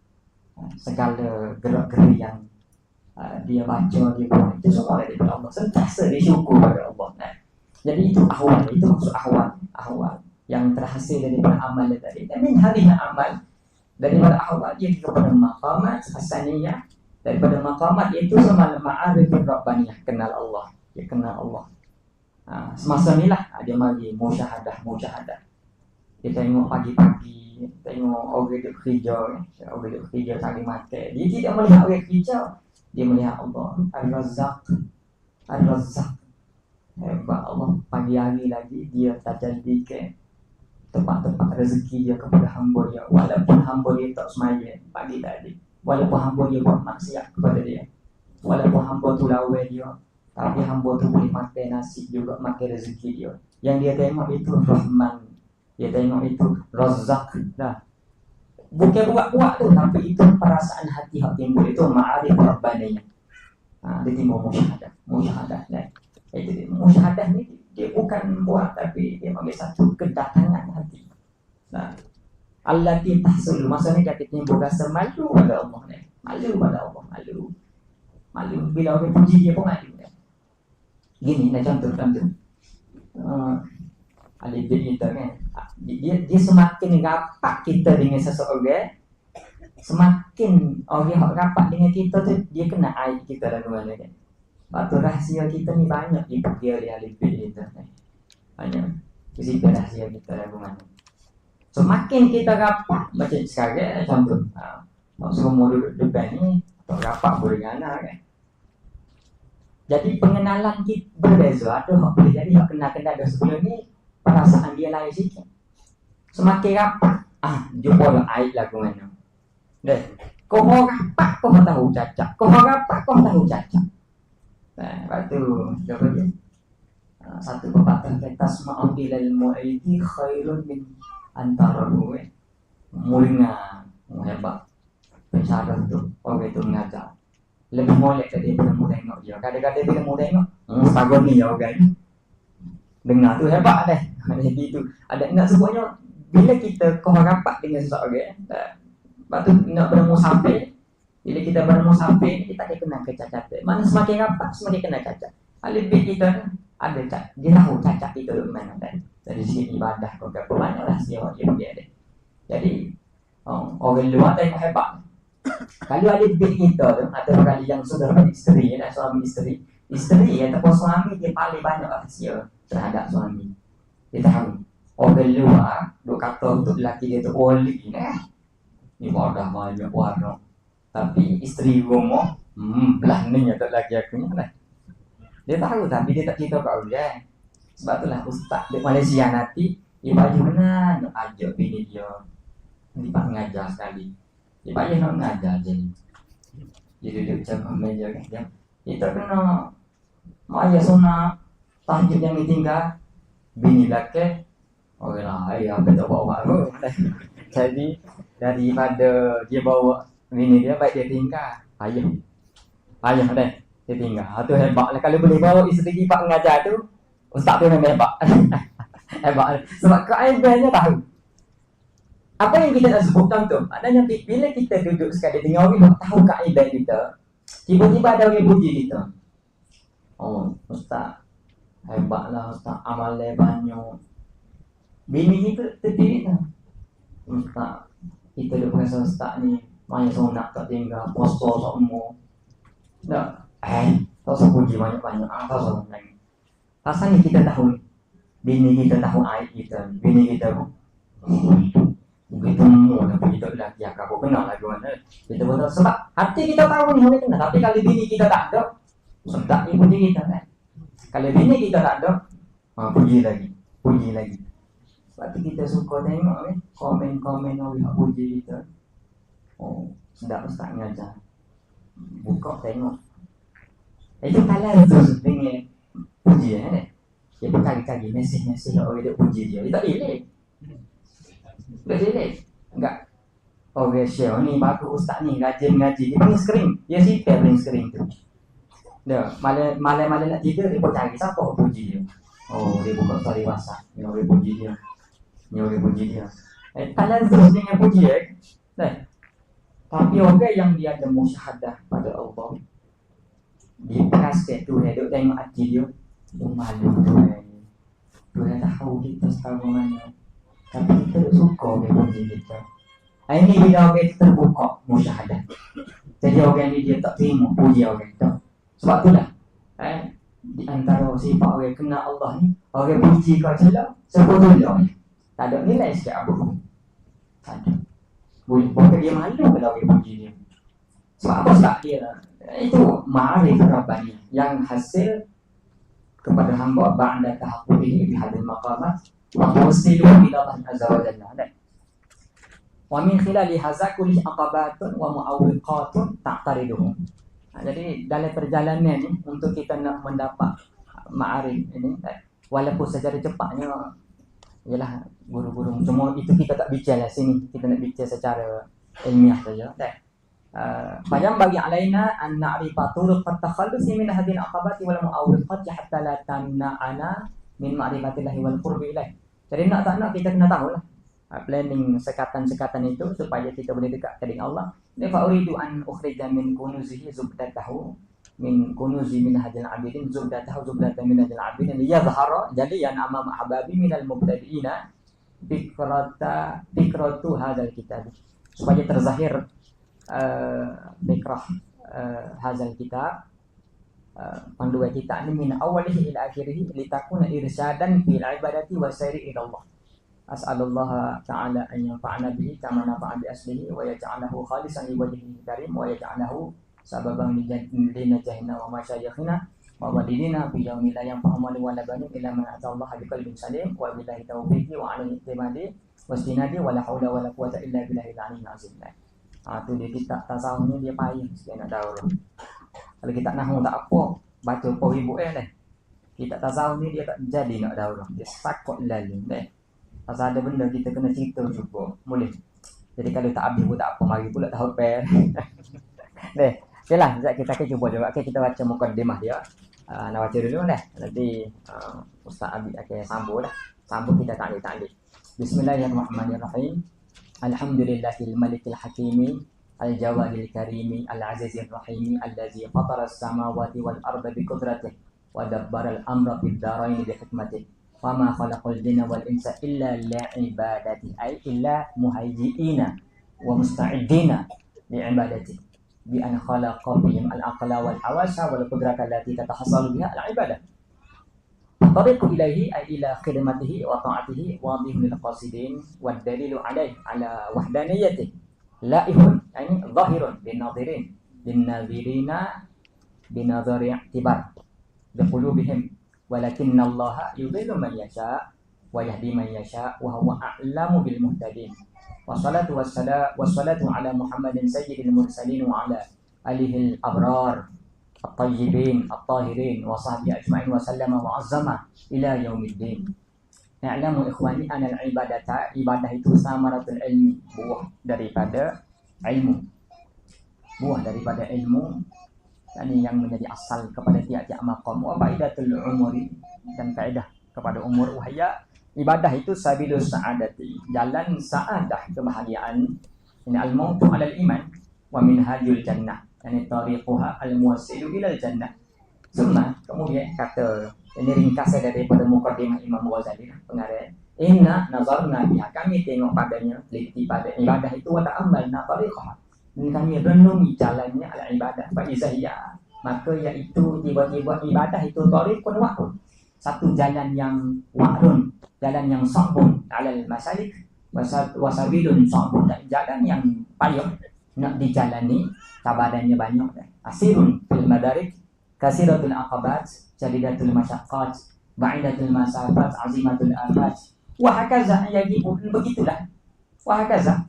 Segala gerak-gerik yang dia baca, dia buat, itu semua daripada Allah. Sentiasa dia syukur pada Allah, tak? Jadi itu ahwal, itu maksud ahwal yang terhasil daripada amal tadi. Dan min hadhihi amal, daripada ahwal dia kepada maqamat hasaniyah, daripada maqamat itu semalam ma'arifir rabbaniyah, kenal Allah, dia kenal Allah. Semasa inilah dia bagi musyahadah. Dia tengok pagi-pagi, tengok orang duduk kerja cari makan, dia tidak melihat orang kerja, dia melihat Allah. Ar-Razzaq, hebat Allah. Pagi hari lagi dia tajadikan tempat-tempat rezeki dia kepada hamba dia. Walaupun hamba dia tak semaya pagi tadi, walaupun hamba dia buat maksiat kepada dia, walaupun hamba tu lawan dia, tapi hamba tu boleh makan nasi juga, makan rezeki dia. Yang dia tengok itu Rahman, dia tengok itu Razzaq dah. Bukan buat-buat tu, tapi itu perasaan hati yang timbul, itu ma'arif rabbaniyah. Dia timbul musyahadah dah. Jadi musyahadah ni dia bukan buat, tapi dia bagi satu kedatangan hati. Allati tahsul, maksudnya dia timbul rasa malu pada Allah ni. Malu pada Allah, malu bila orang puji dia pun malu. Gini lah contoh. Alif kita kan, dia semakin rapat kita dengan seseorang, semakin orang rapat dengan kita tu, dia kena aib kita lagu mana kan. Waktu rahsia kita ni banyak diperkira di alif kita kan. Banyak kisah rahsia kita lagu mana. Semakin kita rapat, macam sekarang contoh, semua duduk depan ni tak rapat boleh ngana kan. Jadi pengenalan kita berbeza. Ada orang boleh jadi orang kenal-kenal dah sebelum ni, perasaan dia lain sikit. Semakin rapat, jumpa lah aib lagu mana. Dah, kau rapat kau tahu cacat, kau rapat kau tahu cacat. Lepas tu dia pergi satu pepatah kata tasma'u ilal mu'idi khairun min antarahu. Muringa, hebat pensyarah tu, orang itu mengajar lebih molek daripada mu tengok dia. Kadang-kadang bila mu tengok sagon ni orang dengar tu hebat dah. Jadi tu ada nak sebutnya, bila kita kau rapat dengan seseorang, lepas tu nak bermusafir, bila kita bermusafir kita akan kena kecacat. Mana semakin rapat semakin kena cacat. Lebih kita ada cacat, dia tahu cacat kita di mana kan. Dari segi ibadah kau berapa banyak rahsia dia ada. Jadi orang luar tengok hebat. Kalau ada beg kita tu, atau kali yang sudah beristeri, suami isteri ataupun suami, dia paling banyak rahsia terhadap suami. Dia tahu orang luar duk kata untuk lelaki dia tu oli ni wadah banyak warna, tapi isteri rumah belah ni atau lelaki aku ni lah. Dia tahu tapi dia tak cerita kat orang. Sebab itulah ustaz di Malaysia nanti dia baju mana nak ajak bini dia tempat mengajar sekali. Dia payah nak ngajar je. Dia duduk macam meja kan. Kita kena maya sunat tahajud yang ditinggal bini lelaki orang lain apa tak bawa pun. Jadi daripada dia bawa bini dia baik dia tinggal payah deh dia tinggal. Tu hebatlah kalau boleh bawa isteri kita mengajar tu ustaz tu memang hebat. Hebat sebab keaibannya tahu apa yang kita nak sebutkan tu. Maknanya bila kita duduk sekali dengan orang yang tahu keaiban kita, tiba-tiba ada orang puji kita. Oh, ustaz hebatlah ustaz, amalnya banyak. Bini kita tertirik tak? Ustaz, kita dah rasa ustaz ni main sunat tak tinggal, puasa semua. Tak, tak usah puji banyak-banyak. Tak usah banyak. Pasal ni kita tahu, bini kita tahu aib kita. Bini kita pun begitu semua dah puji tak lelaki. Aku kenal lagi mana. Kita betul sebab hati kita tahu ni orang kenal. Tapi kalau bini kita tak ada, sedap ni puji kita kan. Kalau bini kita tak ada, puji lagi. Sebab tu kita suka tengok ni komen-komen orang puji kita. Oh, sedap ustaz ngajar. Buka tengok. Itu kalau tu dengan puji kan. Dia berkali-kali mesej orang dia puji dia. Dia tak delete. Tak delete. Enggak. Orang share ni bagus ustaz ni rajin ngaji. Dia panggil screen. Dia sipir print screen tu. Dah, malam nak tidur dia pun cari siapa puji dia. Oh, dia buka story WhatsApp. Ni orang puji dia. Kalau terus dengan puji tapi orang yang dia ada musyahadah pada Allah, dia kasih tu dia duk tengok hati dia, dia malu Tuhan tahu kita sekarang mana. Tapi kita suka dia puji kita. Ini bila orang kita terbuka musyahadah. Jadi orang ni dia tak terima puji orang tu. Sebab itulah di antara sifat orang kenal Allah ni, orang puji kau celah sebetulnya tak ada nilai sikit apa pun. Tak ada. Boleh dia malu kalau orang puji dia. Sebab apa sebab dia itu ma'arif Rabbani yang hasil kepada hamba ba'da tahaqquqihi bihadil maqamat wa tuwasilu ila Allah azza wa jalla. Wa min khilali hadza kulli aqabatun wa mu'awwiqatun ta'tariduhum. Jadi dalam perjalanan ni untuk kita nak mendapat ma'arif ini, walaupun secara cepatnya ialah guru-guru semua itu kita tak bincang lah sini, kita nak bincang secara ilmiah saja. Bayang bagi alaina an na'rifa turuq at-takhallus min hadhihi al-aqabati wal mu'awwiqati hatta la tamna'ana min ma'rifatillahi wal qurbi ilaih. Jadi nak tak nak kita kena tahulah planning sekatan-sekatan itu supaya kita boleh dekat dengan Allah. Fa uridu an ukhrija min kunuzihi zubdatahu min kunuzi min hadil abidin zubdatahu zubdatan min hadil abidin liyadhhara jaliyan amama ahbabi minal mubtadi'ina fikratu hadzal kitab, supaya terzahir fikrah hadzal kitab, panduan kita ini min awalihi ila akhirih litakuna irsyadan fil ibadati wa sayri ila Allah. As'alullah ta'ala an yanfa'ana bihi kama nafa'a bi aslihi wa yaj'alahu khalisan li wajhihi karim wa yaj'alahu sababan linajahina wa masyayikhina wa walidina fi yawmi la yanfa'u malun wa la banun illa man ata Allah bi qalbin salim wa billahi taufiqi wa 'alaihi i'timadi wastinadi wa la haula wa la quwwata illa billahil 'aliyyil 'azim. Tu dia kitab tasawuf ni dia payah sikit nak tahu. Kalau kita nahu tak apa, baca apa ibu dah. Kitab tasawuf ni dia tak jadi nak tahu. Dia sakot lalu dah. Pasal ada benda kita kena cerita juga. Boleh. Jadi kalau tak habis pun tak apa, mari pula tahu pen. Deh. Okeylah, sekejap kita akan cuba juga. Kita baca mukadimah dia. Nak baca dulu dah. Nanti Ustaz Abi akan sambung dah. Sambung kita taklik-taklik. Bismillahirrahmanirrahim. Alhamdulillahil malikil hakimi al-jawadil karimi al-azizir rahimi allazi fatara as-samawati wal arda bi qudratihi wa dabbara al-amra fid dharain bi hikmatihi. Wa ma khalaqal jinna wal insa illa li'ibadati ay illa muhayyi'ina wa musta'iddina li'ibadati bi an khalaqa bihim al-aqla wal hawasa wal qudrata allati tatahassalu biha al-ibadah. Tariqu ilaihi ay ila khidmatihi wa ta'atihi wa bihil qasidin wad dalilu alaihi ala wahdaniyatihi la'ihun yani zahirun bin nadhirin bin nadhirina bin nadhari i'tibar bi qulubihim walakinna Allah yudhillu man yasha wa yahdi man yasha wa huwa a'lamu bil muhtadin. wassalatu ala Muhammadin sayyidil mursalin wa ala alihi al-abrar at-tayyibin at-tahirin wa sahbihi ajma'in wa sallama wa azzama ila yaumiddin. Na'lamu ikhwani anna al-ibadata, ibadah itu samaratul ilmi, buah daripada ilmu. Buah daripada ilmu, ini yang menjadi asal kepada tiap-tiap maqam. Wa faidatul umuri, dan faedah kepada umur. Wahya, ibadah itu sabilus sa'adati, jalan sa'adah, kebahagiaan. Ini al-mautu alal iman wa minhajul jannah, ini tariquha al-muwassilu ilal jannah. Semua kemudian kata, ini ringkasnya daripada muqaddimah Imam Ghazali pengarang. Inna nazarna biha, kami tengok padanya, teliti pada ibadah itu, wa ta'ammalna tariqaha, ini kami renungi jalannya ala ibadah. Fa izahiyah, maka iaitu tiba-tiba ibadah itu tariqun wa'run, satu jalan yang wa'run, jalan yang sa'bun alal masalik, wasabilun sa'bun, jalan yang payah nak dijalani, cabarannya banyak. Asirun fil madarik, kasiratul aqabat, jadidatul masyaqqat, ba'idatul masafat, azimatul afat. Wa hakaza, begitulah. Wa hakaza,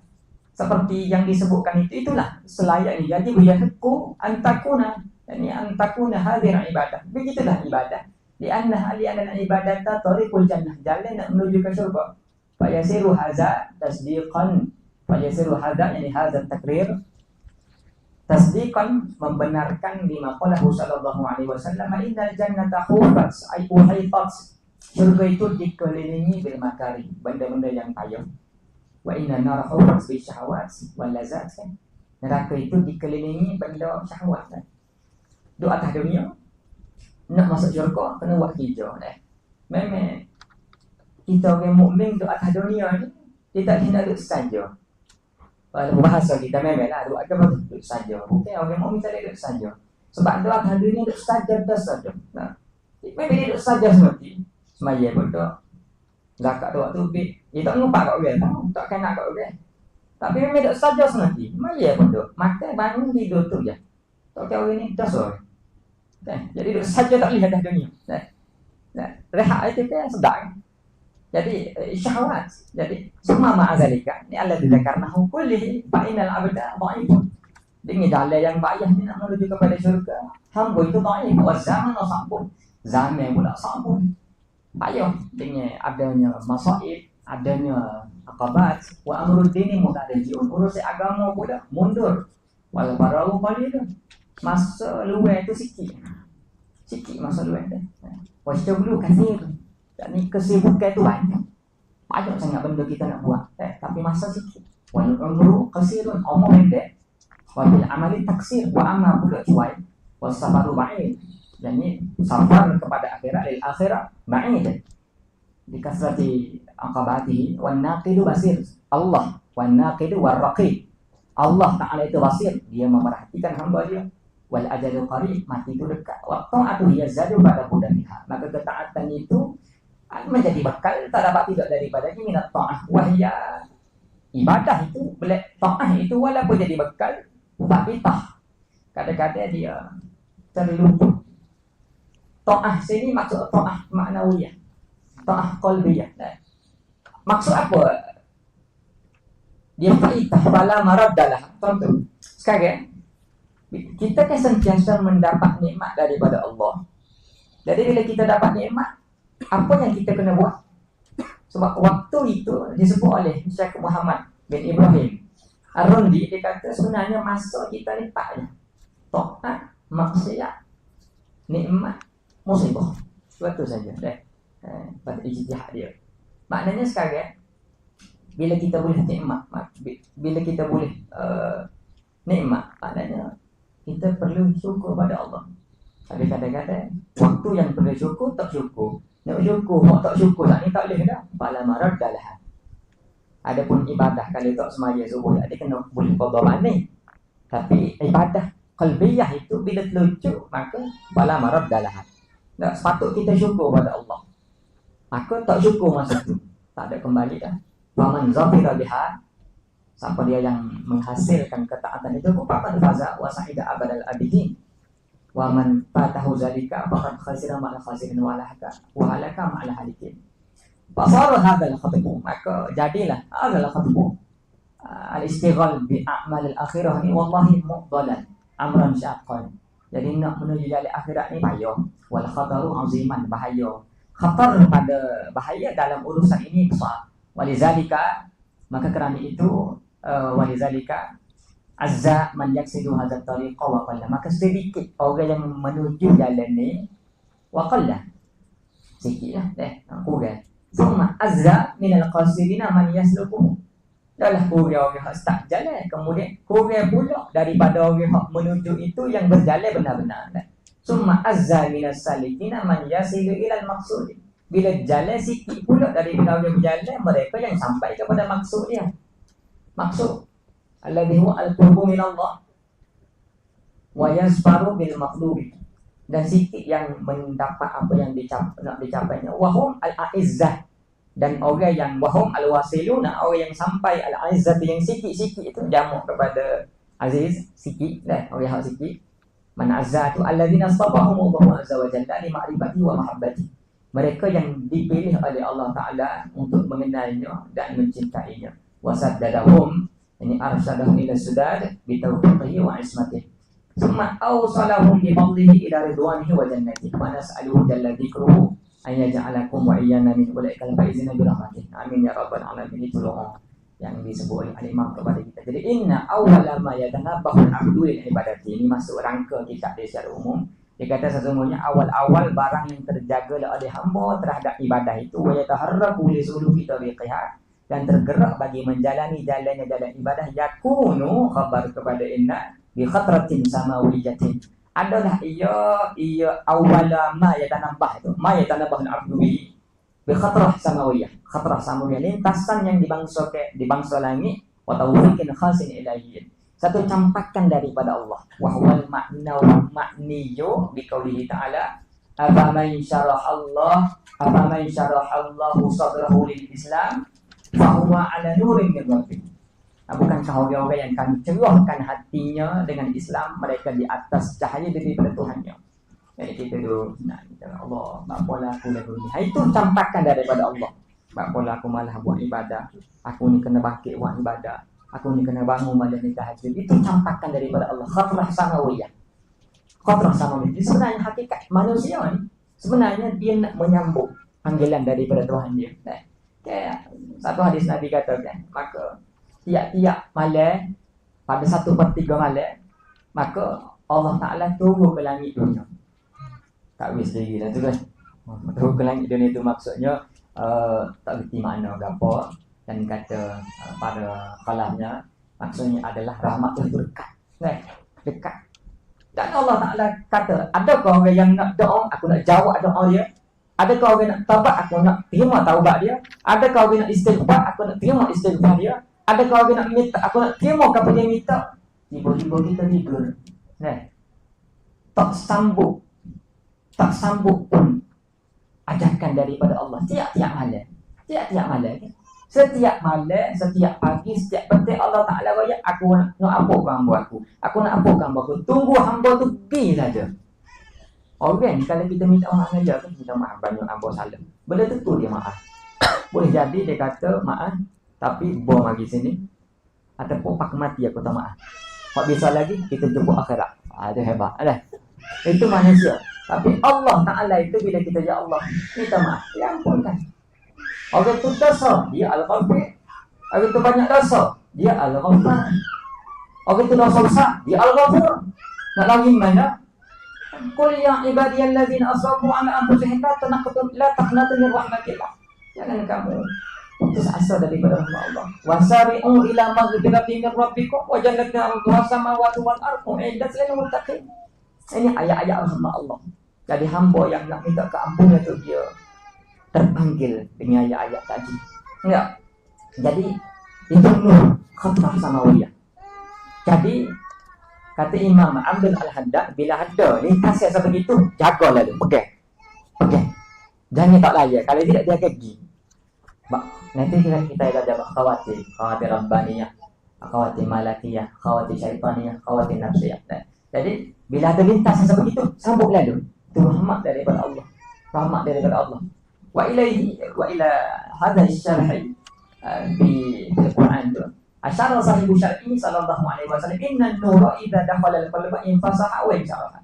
seperti yang disebutkan itulah selayaknya. Jadi yahku antakuna, yani antakuna hadir ibadah. Begitulah ibadah. Lianna ibadata tariqul jannah, jalan nak menuju ke syurga. Fa yasiru hadza tasdiqan, fa yasiru hadza, yani hadza takrir, tasdiqan, membenarkan lima qalahu sallallahu alaihi wasallam, innal jannata khufat ay uhaitat, syurga itu dikelilingi bil makari, benda-benda yang payah. Wa inna nar khufat bi syahawat wal lazat, neraka itu dikelilingi benda syahwat. Duk atas dunia nak masuk syurga kena buat kerja. Memang kita orang mukmin duk atas dunia ni, kita kena duduk saja. Kalau bahasa kita memanglah duk agama duduk saja. Bukan orang mukmin tak duduk saja. Sebab duk atas dunia duduk saja dah saja. Nah, memang dia duduk saja seperti semaya betul. Zakat tu waktu bit, dia tak ngumpat kat orang, tak kena kat orang. Tapi memang duduk saja seperti semaya betul. Makan bangun tidur tu je. Tak kira orang ni dah sore. Jadi duduk saja tak lihat dah dunia. Rehat itu kan sedang. Jadi syahwat. Jadi semua ma'azalika ni Allah didzakarnahu kulli fa innal abda dhaif. Dengan jalan yang payah ni nak menuju kepada syurga, hamba itu dhaif. Wa zamanu sa'bun, zaman pula sa'bun, payah. Dengan adanya masaib, adanya aqabat. Wa amrul dini mutadajiun, urus agama pula mundur. Wal barau qalil, masa luar itu sikit masa luar tu. Wajah dulu kasir. Jadi kesibukan itu banyak sangat benda kita nak buat, tapi masa sikit. Wal umru qasirun, umur pendek. Wa bil amali taksir, wa amma pula cuai. Wa sabaru ba'id, jadi sabar kepada akhirat, lil akhirat ba'id. Dikasrati aqabatihi wan naqidu basir. Allah wan naqidu war raqib. Allah Ta'ala itu basir, dia memerhatikan hamba dia. Wal ajalu qarib, mati itu dekat. Wa ta'atu yazadu pada budaniha, maka ketaatan itu menjadi bekal, tak dapat tidak daripada minat ta'ah. Wahya, ibadah itu, ta'ah itu walaupun jadi bekal, tapi kadang-kadang dia terlupa. Ta'ah sini maksud ta'ah maknawiyah, ta'ah qalbiyah. Maksud apa? Dia fa'idah fala maraddalah. Contoh, sekarang kita kan sentiasa mendapat nikmat daripada Allah. Jadi bila kita dapat nikmat, apa yang kita kena buat? Sebab waktu itu disebut oleh Syekh Muhammad bin Ibrahim Ar-Rundi, dia kata sebenarnya masa kita ni paknya taat, maksiat, nikmat, musibah. Betul saja. Pada ijtihad dia. Maknanya sekarang bila kita boleh nikmat, bila kita boleh nikmat, maknanya kita perlu syukur pada Allah. Tapi kadang-kadang waktu yang perlu syukur tak syukur. Nak syukur, tak syukur tak ni tak boleh dah. Fala maraddalah. Adapun ibadah kalau tak semaya subuh dia kena boleh qada bani. Tapi ibadah qalbiyah itu bila terlucu maka fala maraddalah. Tak sepatut kita syukur pada Allah. Maka tak syukur masa tu, tak ada kembali dah. Faman zafira biha, siapa dia yang menghasilkan ketaatan itu, faqad faza wa sa'ida abadal abidin. Wa man fatahu zalika faqad khasira ma'al khasirin wa halaka ma'al halikin. Fasara hadzal khatbu, maka jadilah hadzal khatbu, al-istighal bi a'mal al-akhirah ni wallahi mudalan amran syaqqan. Jadi nak menuju jalan akhirat ni payah. Wal khataru aziman, bahaya. Khatar pada bahaya dalam urusan ini besar. Walizalika, maka kerana itu walizalika azza man yaksidu hadzal tariqa wa qalla. Maka sedikit orang yang menuju jalan ni wa qalla. Sikitlah kurang. Summa azza min al-qasirina man yasluku. Dahlah kurang orang yang start jalan, kemudian kurang pula daripada orang yang menuju itu yang berjalan benar-benar. Summa azza minas salikina man yasilu ilal maqsud. Bila jalan sikit pula daripada orang berjalan, mereka yang sampai kepada maksud dia. Maksud alladhi huwa al-qurbu min Allah wa yasfaru bil maqlubi. Dan sikit yang mendapat apa yang nak dicapainya. Wahum al-a'izzah. Dan orang yang wahum al-wasiluna, orang yang sampai al-a'izzah yang sikit-sikit itu jamak kepada aziz, sikit dah, orang yang sikit. Man azza tu alladzina astafahum Allah azza wa jalla li ma'rifati wa mahabbati. Mereka yang dipilih oleh Allah Ta'ala untuk mengenalnya dan mencintainya. Wasaddadahum, ini arsyadahum ila sudad bitawfiqihi wa ismatih. Summa awsalahum bifadlihi ila ridwanihi wa jannatihi. Wa nas'aluhu jalla dhikruhu an yaj'alakum wa iyyana min ulaikal faizina bi rahmatih. Amin ya rabbal alamin. Itu doa yang disebut oleh imam kepada kita. Jadi inna awwala ma yatanabbahu al-'abdu lil ibadati. Ini masuk rangka kita secara umum. Dia kata sesungguhnya awal-awal barang yang terjaga oleh hamba terhadap ibadah itu wa yataharraku li suluki tariqiha, dan tergerak bagi menjalani jalannya jalan ibadah, yakunu khabar kepada inna bi khatratin samawiyatin. Adalah ia awwala ma yatanabah itu, ma yatanabah al-'abdu bi khatrah samawiyah. Khatrah samawiyah, lintasan yang di bangsa langit, wa tawfiqin khasin ilahiyyin. Satu campakan daripada Allah. Wa huwal ma'na wa ma'niyu bi qoulihi ta'ala afaman syarahallahu sadrahu lil Islam fa huwa 'ala nurin min rabbih. Bukankah orang-orang yang kami cerahkan hatinya dengan Islam, mereka di atas cahaya daripada Tuhannya. Jadi kita dulu nak kata Allah, bakpola aku lagu ni. Itu campakan daripada Allah. Bakpola aku malah buat ibadah. Aku ni kena bangkit buat ibadah. Aku ni kena bangun malam ni tahajud. Itu campakan daripada Allah. Khatrah samawiyah. Khatrah samawiyah. Sebenarnya hakikat manusia ni, sebenarnya dia nak menyambut panggilan daripada Tuhan dia. Kayak satu hadis Nabi katakan, maka tiap-tiap malam, pada 1/3 malam, maka Allah Ta'ala turun ke langit dunia. Tak habis lagi lah tu kan. Turun ke langit dunia itu maksudnya tak berarti makna apa. Dan kata pada kalamnya, maksudnya adalah rahmat itu dekat. Dekat. Dan Allah Ta'ala kata, adakah orang yang nak doa, aku nak jawab doa dia? Adakah orang nak taubat, aku nak terima taubat dia? Adakah orang nak istighfar, aku nak terima istighfar dia? Adakah orang nak minta, aku nak terima apa dia minta? Tiba-tiba kita tidur. Tak sambut pun ajakan daripada Allah. Tiap-tiap malam. Setiap malam, setiap pagi, setiap petang Allah Ta'ala kata, aku nak apa ke hamba aku? Aku nak apa ke hamba aku? Tunggu hamba tu pergi saja. Orang kalau kita minta maaf saja, kan kita maaf banyak hamba salah. Benda tentu dia maaf. Boleh jadi dia kata maaf, tapi bom lagi sini. Ataupun pak mati aku tak maaf. Kalau bisa lagi, kita jumpa akhirat. Itu hebat. Itu manusia. Tapi Allah Ta'ala itu bila kita ya Allah, minta maaf, dia ampunkan. Orang itu dosa, dia Al-Ghafir. Orang itu banyak dosa, dia Al-Ghaffar. Orang itu dosa besar, dia Al-Ghafur. Nak lagi mana? Qul ya ibadiyalladzina asrafu ala anfusihim la taqnatu min rahmatillah. Jangan kamu putus asa daripada rahmat Allah. Wasari'u ila maghfiratin min rabbikum wa jannatin 'arduha samawati wal ardu u'iddat lil muttaqin. Ini ayat-ayat rahmat Allah. Jadi hamba yang nak minta keampunan itu dia terpanggil dengan ayat-ayat tadi. Enggak. Jadi itu nur khatrah samawiyah. Jadi kata Imam Abdul Al-Haddad, bila ada lintasan seperti itu, jagalah dia, pegang. Jangan tak layak. Kalau tidak dia pergi. Nanti kita ada khawatir rabbaniyah, khawatir malakiyah, khawatir syaitaniyah, khawatir nafsiyah. Jadi bila ada lintasan seperti itu, sambutlah dia. Itu rahmat daripada Allah. Rahmat daripada Allah. Wa ila hadha syarh di Al-Quran tu Asyara sahibu syar'i sallallahu alaihi wasallam, inna nura idza dakhala al-qalba infasaha wa insyaraha.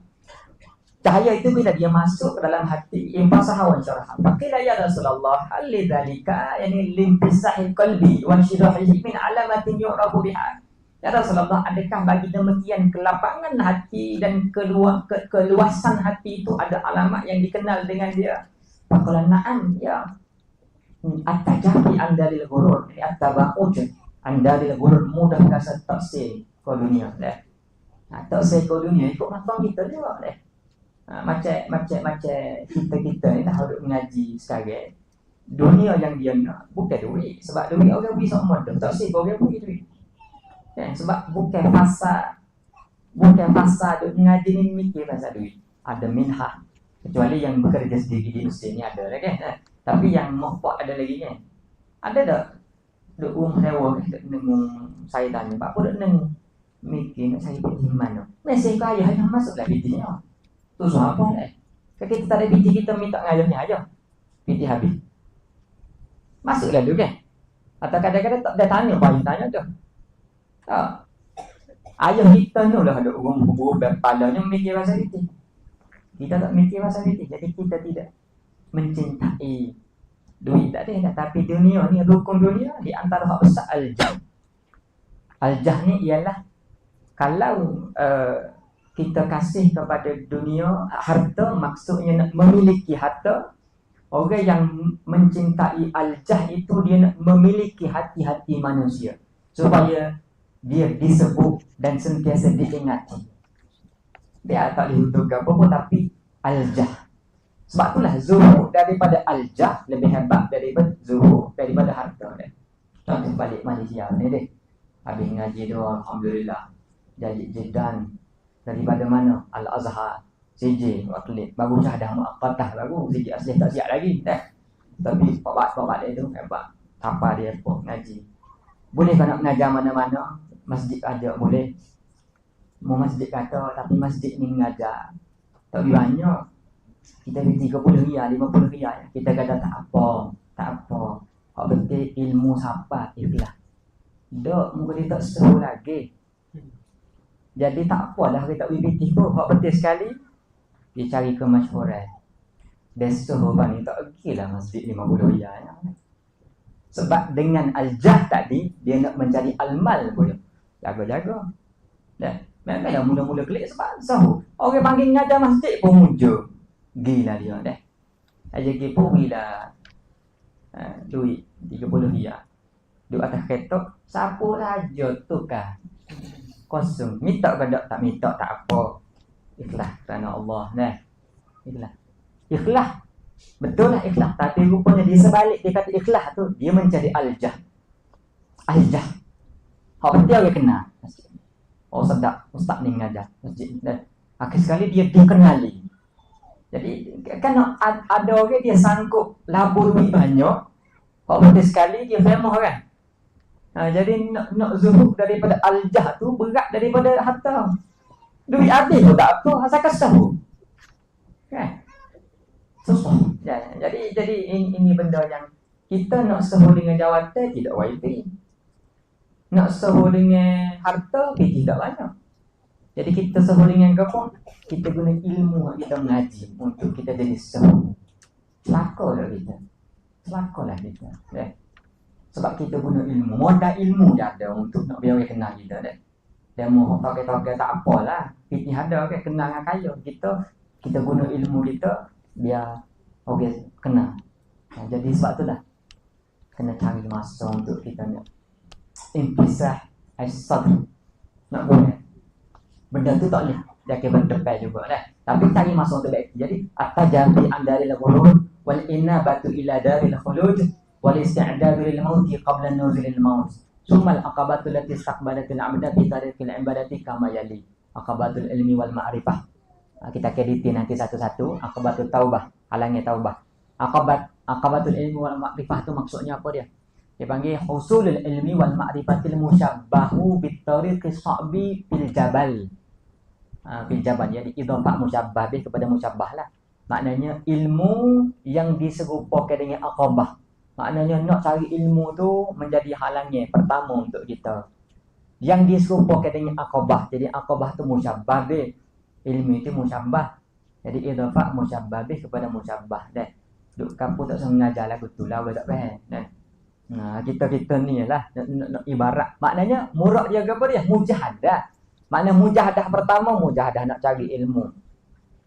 Cahaya itu bila dia masuk ke dalam hati, infasaha wa insyaraha. Faqila ya Rasulullah, hal lidzalika yani limpisahil qalbi wa insyirahihi min alamatin yu'rafu biha. Ya Rasulullah, adakah bagi demikian kelapangan hati dan keluasan hati itu ada alamat yang dikenal dengan dia? Faqala na'am ya. At-tajabi andalil ghurur, at-tabauj andalil ghurur, mudah kasat taksir ke dunia dah. Taksir ke dunia ikut makam kita juga dah. Macam kita ni dah harus mengaji sekarang. Dunia yang dia nak bukan duit, sebab duit orang beri semua dah. Taksir orang beri duit. Sebab bukan pasal duk mengaji ni mikir pasal duit. Ada minhah. Kecuali yang bekerja sendiri di masjid ni ada lah kan. Tapi yang mokpok ada lagi kan. Ada tak duk hewa kan, duk nengung saya tanya, Pak, apa duk nengung mikir nak cari piti mana? Mesej ke ayah yang masuklah piti ni. Tu apa lah. Kalau kita tak ada piti, kita minta ayahnya aja. Piti habis. Masuklah dulu kan. Atau kadang-kadang tak ada tanya, Pak, tanya tu. Tak. Ayah kita ni lah ada orang berubah kepalanya mikir pasal piti. Kita tak mikir pasal piti. Jadi kita tidak mencintai duit tak ada, tapi dunia ni, rukun dunia di antara hak besar al-jah. Al-jah ni ialah kalau kita kasih kepada dunia harta, maksudnya nak memiliki harta. Orang yang mencintai al-jah itu dia nak memiliki hati-hati manusia supaya dia disebut dan sentiasa diingati. Dia tak dihutuk apa pun, tapi al-jah. Sebab itulah zuhud daripada al-jah lebih hebat daripada zuhud daripada harta dia. Contoh balik Malaysia ni deh. Habis ngaji doa, alhamdulillah. Jadi Jeddah daripada mana? Al-Azhar, CJ, Waklit. Baru syahadah muaqqatah, baru CJ asli tak siap lagi dah. Tapi bapak dia tu hebat. Apa dia pun ngaji. Boleh kau nak mengajar mana-mana, masjid ada boleh. Mau masjid kata, tapi masjid ni mengajar tak banyak. Kita beri 30 riyal, 50 riyal. Kita kata tak apa. Hak betul ilmu siapa ikhlas. Dok, muka dia tak seru lagi. Jadi tak apalah kita beri pitih tu. Hak betul sekali, dia cari kemasyhuran. Dan suruh bani tak pergilah masjid 50 riyal. Sebab dengan al-jah tadi, dia nak mencari al-mal pun. Jaga-jaga. Dan memanglah mula-mula klik sebab sahur. Orang panggil ngajar masjid pun muncul. Gila dia dah. Aja pergi gila. Duit 30 riyal. Duduk atas kereta, siapa saja tukar. Kosong. Minta ke tak minta tak apa. Ikhlas kerana Allah dah. Ikhlas. Betul lah ikhlas. Tapi rupanya di sebalik dia kata ikhlas tu, dia mencari al-jah. Al-jah. Hak betul dia kena. Oh sedap. Ustaz ni mengajar masjid. Dan akhir sekali dia dikenali. Jadi kan ada orang dia sanggup labur duit banyak. Kalau betul sekali dia famous kan. Jadi nak zuhud daripada al-jah tu berat daripada harta. Duit habis tu tak apa, asal kasih. Kan? Susah. Jadi ini benda yang kita nak sahur dengan jawatan tidak wajib. Nak sahur dengan harta tidak banyak. Jadi kita sahur dengan apa? Kita guna ilmu kita mengaji untuk kita jadi sahur. Selakolah kita. Ya. Sebab kita guna ilmu. Modal ilmu dah ada untuk nak biar orang kenal kita dah. Dan mau toke-toke tak apalah. Pitih ada orang kenal dengan kaya. Kita guna ilmu kita biar orang kenal. Jadi sebab tu dah kena cari masa untuk kita nak impisah as-sadr. Nak boleh. Benda tu tak boleh dia akan berdepan juga dah. Tapi cari masa untuk baik. Jadi at-tajabi an daril ghurur wal inabatu ila daril khulud wal isti'dadu lil maut qabla nuzulil maut. Summal aqabatu allati istaqbalatil 'abda fi tariqil ibadati kama yali. Aqabatul ilmi wal ma'rifah. Kita kreditin nanti satu-satu. Aqabatul taubah, halangnya taubah. Aqabatul ilmi wal ma'rifah tu maksudnya apa dia? Dia panggil husulul ilmi wal ma'rifatil musyabbahu bit tariqis sa'bi fil jabal. Fil jabal, jadi idhafah musyabbah kepada musyabbah lah. Maknanya ilmu yang diserupakan dengan aqabah. Maknanya nak cari ilmu tu menjadi halangnya pertama untuk kita. Yang diserupakan dengan aqabah. Jadi aqabah tu musyabbah bih. Ilmu itu musyabbah. Jadi idhafah musyabbah bih kepada musyabbah dah. Duk kamu tak sengaja lagu tu lah, tak faham dah. Kita ni lah nak ibarat. Maknanya murak dia apa dia? Mujahadah. Makna mujahadah pertama, mujahadah nak cari ilmu.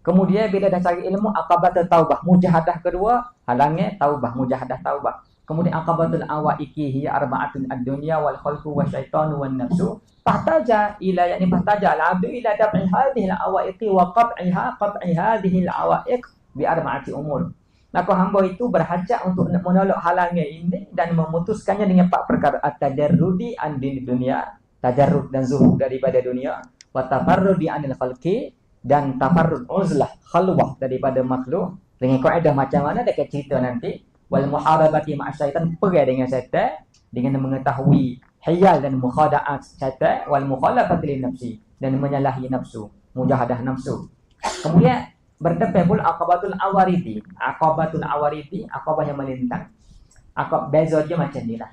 Kemudian bila dah cari ilmu, aqabatul taubah. Mujahadah kedua, halangnya taubah, mujahadah taubah. Kemudian aqabatul awaiki hiya arba'atun ad-dunya wal khalqu wasyaitanu wan nafsu. Fahtaja ila yakni fahtaja al-'abdu ila daf'i hadhihi al-awaiqi wa qat'i hadhihi al-awaiq bi arba'ati umur. Maka hamba itu berhajat untuk menolak halangnya ini dan memutuskannya dengan 4 perkara. At-tajarrudi an dunia, tajarrud dan zuhud daripada dunia, wa tafarrudi anil khalqi, dan tafarrud uzlah khalwah daripada makhluk. Dengan kaedah macam mana dekat cerita nanti. Wal muharabati ma'asyaitan, pergi dengan syaitan dengan mengetahui hiyal dan mukhada'at syaitan, wal mukhalafati lin nafsi, dan menyalahi nafsu, mujahadah nafsu. Kemudian berdepan pula aqabatul awaridi. Aqabatul awaridi, aqabah yang melintang. Beza dia macam ni lah.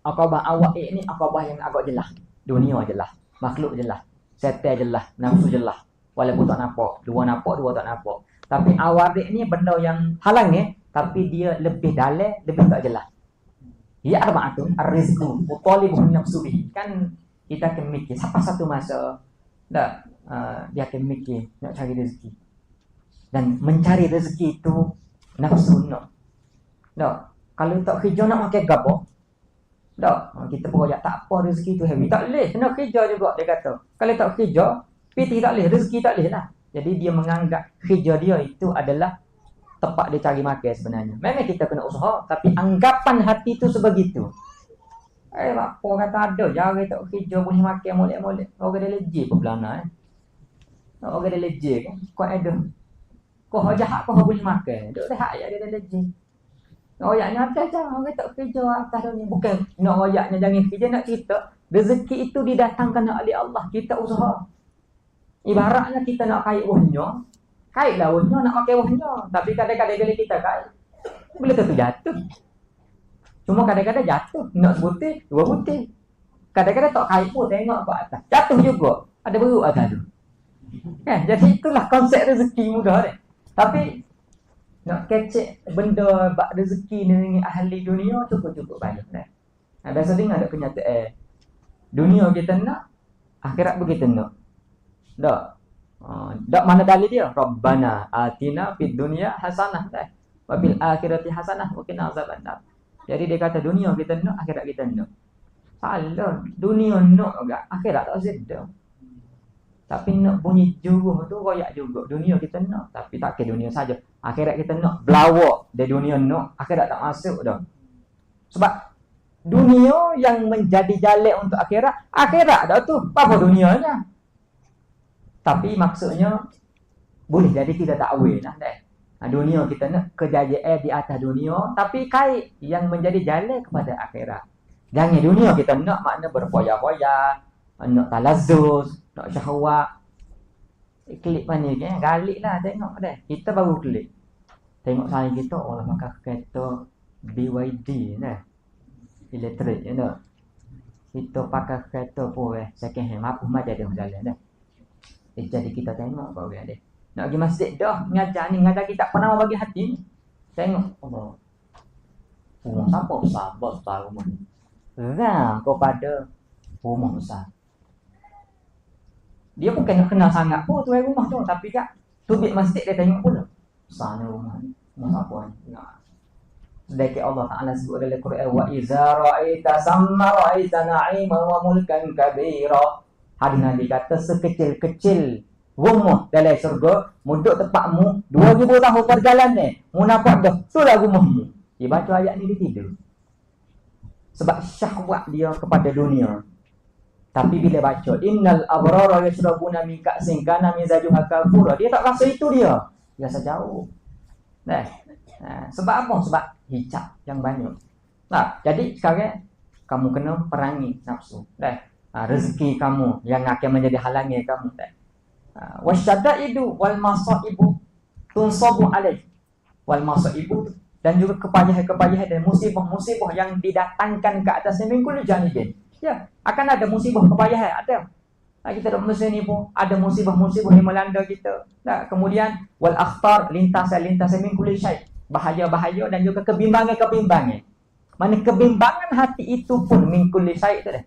Aqabah awaiq ni aqabah yang agak jelas. Dunia jelas, makhluk jelas, syaitan jelas, nafsu jelas. Walaupun tak nampak, dua nampak, dua tak nampak. Tapi awarik ni benda yang halang ni, tapi dia lebih dalam, lebih tak jelas. Ya arba'atun ar-rizqu wa talibun nafsu bihi. Kan kita akan mikir sampai satu masa dah dia akan mikir nak cari rezeki. Dan mencari rezeki itu nafsu nak. Tak. Kalau tak kerja nak makan gapo? Tak. Kita pun tak apa rezeki tu heavy. Tak boleh, kena kerja juga dia kata. Kalau tak kerja, PT tak boleh, rezeki tak boleh lah. Jadi dia menganggap kerja dia itu adalah tempat dia cari makan sebenarnya. Memang kita kena usaha, tapi anggapan hati tu sebegitu. Apa kata ada, jari tak kerja boleh makan molek-molek. Orang dia lejek pun belana. Orang dia lejek kan. Kau ada. Kau jahat kau boleh makan. Duk rehat je dia lejek. Royaknya ada je. Orang tak kerja atas dunia. Bukan nak royaknya jangan kerja, nak cerita. Rezeki itu didatangkan oleh Allah. Kita usaha. Ibaratnya kita nak kait wahnya. Kaitlah wahnya, nak pakai wahnya. Tapi kadang-kadang bila kita kait, bila tentu jatuh. Cuma kadang-kadang jatuh. Nak sebutih, dua putih. Kadang-kadang tak kait pun, tengok ke atas. Jatuh juga. Ada beruk atas tu. Jadi itulah konsep rezeki mudah ni. Tapi nak kecek benda bak rezeki ni ahli dunia cukup-cukup banyak dah. Biasa dengar ada kenyataan. Dunia kita nak, akhirat pun kita nak. Tak. Tak mana dalil dia? Rabbana atina fid dunya hasanah dah. Wa bil akhirati hasanah wa qina azabannar. Jadi dia kata dunia kita nak, akhirat kita nak. Salah. Dunia nak juga, akhirat tak sedar. Tapi nak bunyi juruh tu royak juga. Dunia kita nak, tapi tak ke dunia saja. Akhirat kita nak belawak. Dia dunia nak, akhirat tak masuk dah. Sebab dunia yang menjadi jalan untuk akhirat, akhirat dah tu. Apa dunianya? Tapi maksudnya boleh jadi kita tak aware lah dah. Dunia kita nak kejayaan di atas dunia, tapi kait yang menjadi jalan kepada akhirat. Jangan dunia kita nak makna berfoya-foya, nak talazzuz, nak syahwat. Klik mana kan? Galik lah tengok dah. Kita baru klik. Tengok saya kita, orang pakai kereta BYD dah. Elektrik je tak. Kita pakai kereta pun second hand. Apa macam ada jalan dah. Jadi kita tengok baru ada. Nak pergi masjid dah, ngajar kita pernah bagi hati ni. Tengok Allah. Rumah siapa besar rumah ni. Kepada rumah besar. Dia bukan nak kenal sangat pun tu rumah tu, tapi kat tubik masjid dia tengok pula. Besarnya rumah ni. Rumah apa ni? Sedangkan Allah Ta'ala sebut dalam Quran, wa iza ra'aita samma ra'aita na'iman wa mulkan kabira. Hadis Nabi kata sekecil-kecil rumah dalam syurga, muduk tempatmu 2000 tahun perjalanan, mu nampak dah itulah rumahmu. Dia baca ayat ni dia tidur. Sebab syahwat dia kepada dunia. Tapi bila baca innal abrara yashrabuna min ka'sin kana mizajuha kafura, dia tak rasa itu dia. Dia rasa jauh. Sebab apa? Sebab hijab yang banyak. Jadi sekarang kamu kena perangi nafsu. Rezeki kamu yang akan menjadi halangan kamu. Wasyadaidu wal masaibu tunsabu alaih. Wal masaibu dan juga kepayahan dan musibah-musibah yang didatangkan ke atasnya min kulli janibin. Ya, akan ada musibah kepayahan, ada. Kita duduk Malaysia ni pun ada musibah-musibah yang melanda kita. Nah, kemudian wal akhtar, lintasan-lintasan min kulli syai, bahaya-bahaya dan juga kebimbangan-kebimbangan. Mana kebimbangan hati itu pun min kulli syai tu dah.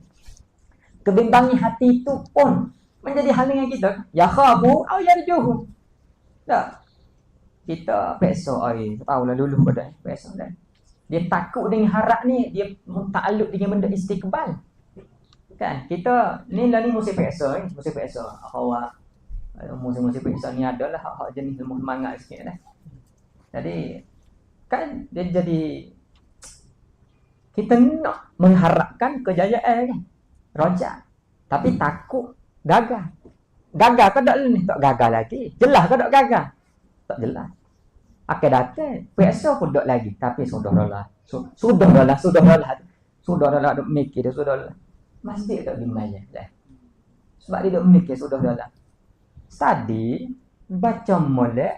Kebimbangan hati itu pun menjadi halangan kita. Ya khabu au yarjuhu. Dah. Kita besok tahulah luluh pada besok dah. Dia takut dengan harap ni, dia takluk dengan benda istiqbal. Kan? Kita ni lah ni musim biasa musim biasa. Awak musim-musim biasa ni adalah hak-hak jenis ilmu semangat sikit dah. Jadi kan dia jadi kita nak mengharapkan kejayaan kan. Rojak. Tapi takut gagal. Gagal ke tak ni? Tak gagal lagi. Jelas ke tak gagal? Tak jelas. Akan datang. Biasa pun tak lagi. Tapi sudahlah. Sudahlah duk mikir dah sudahlah. Mesti tak dimaya dah. Sebab dia duk mikir sudahlah. Tadi baca molek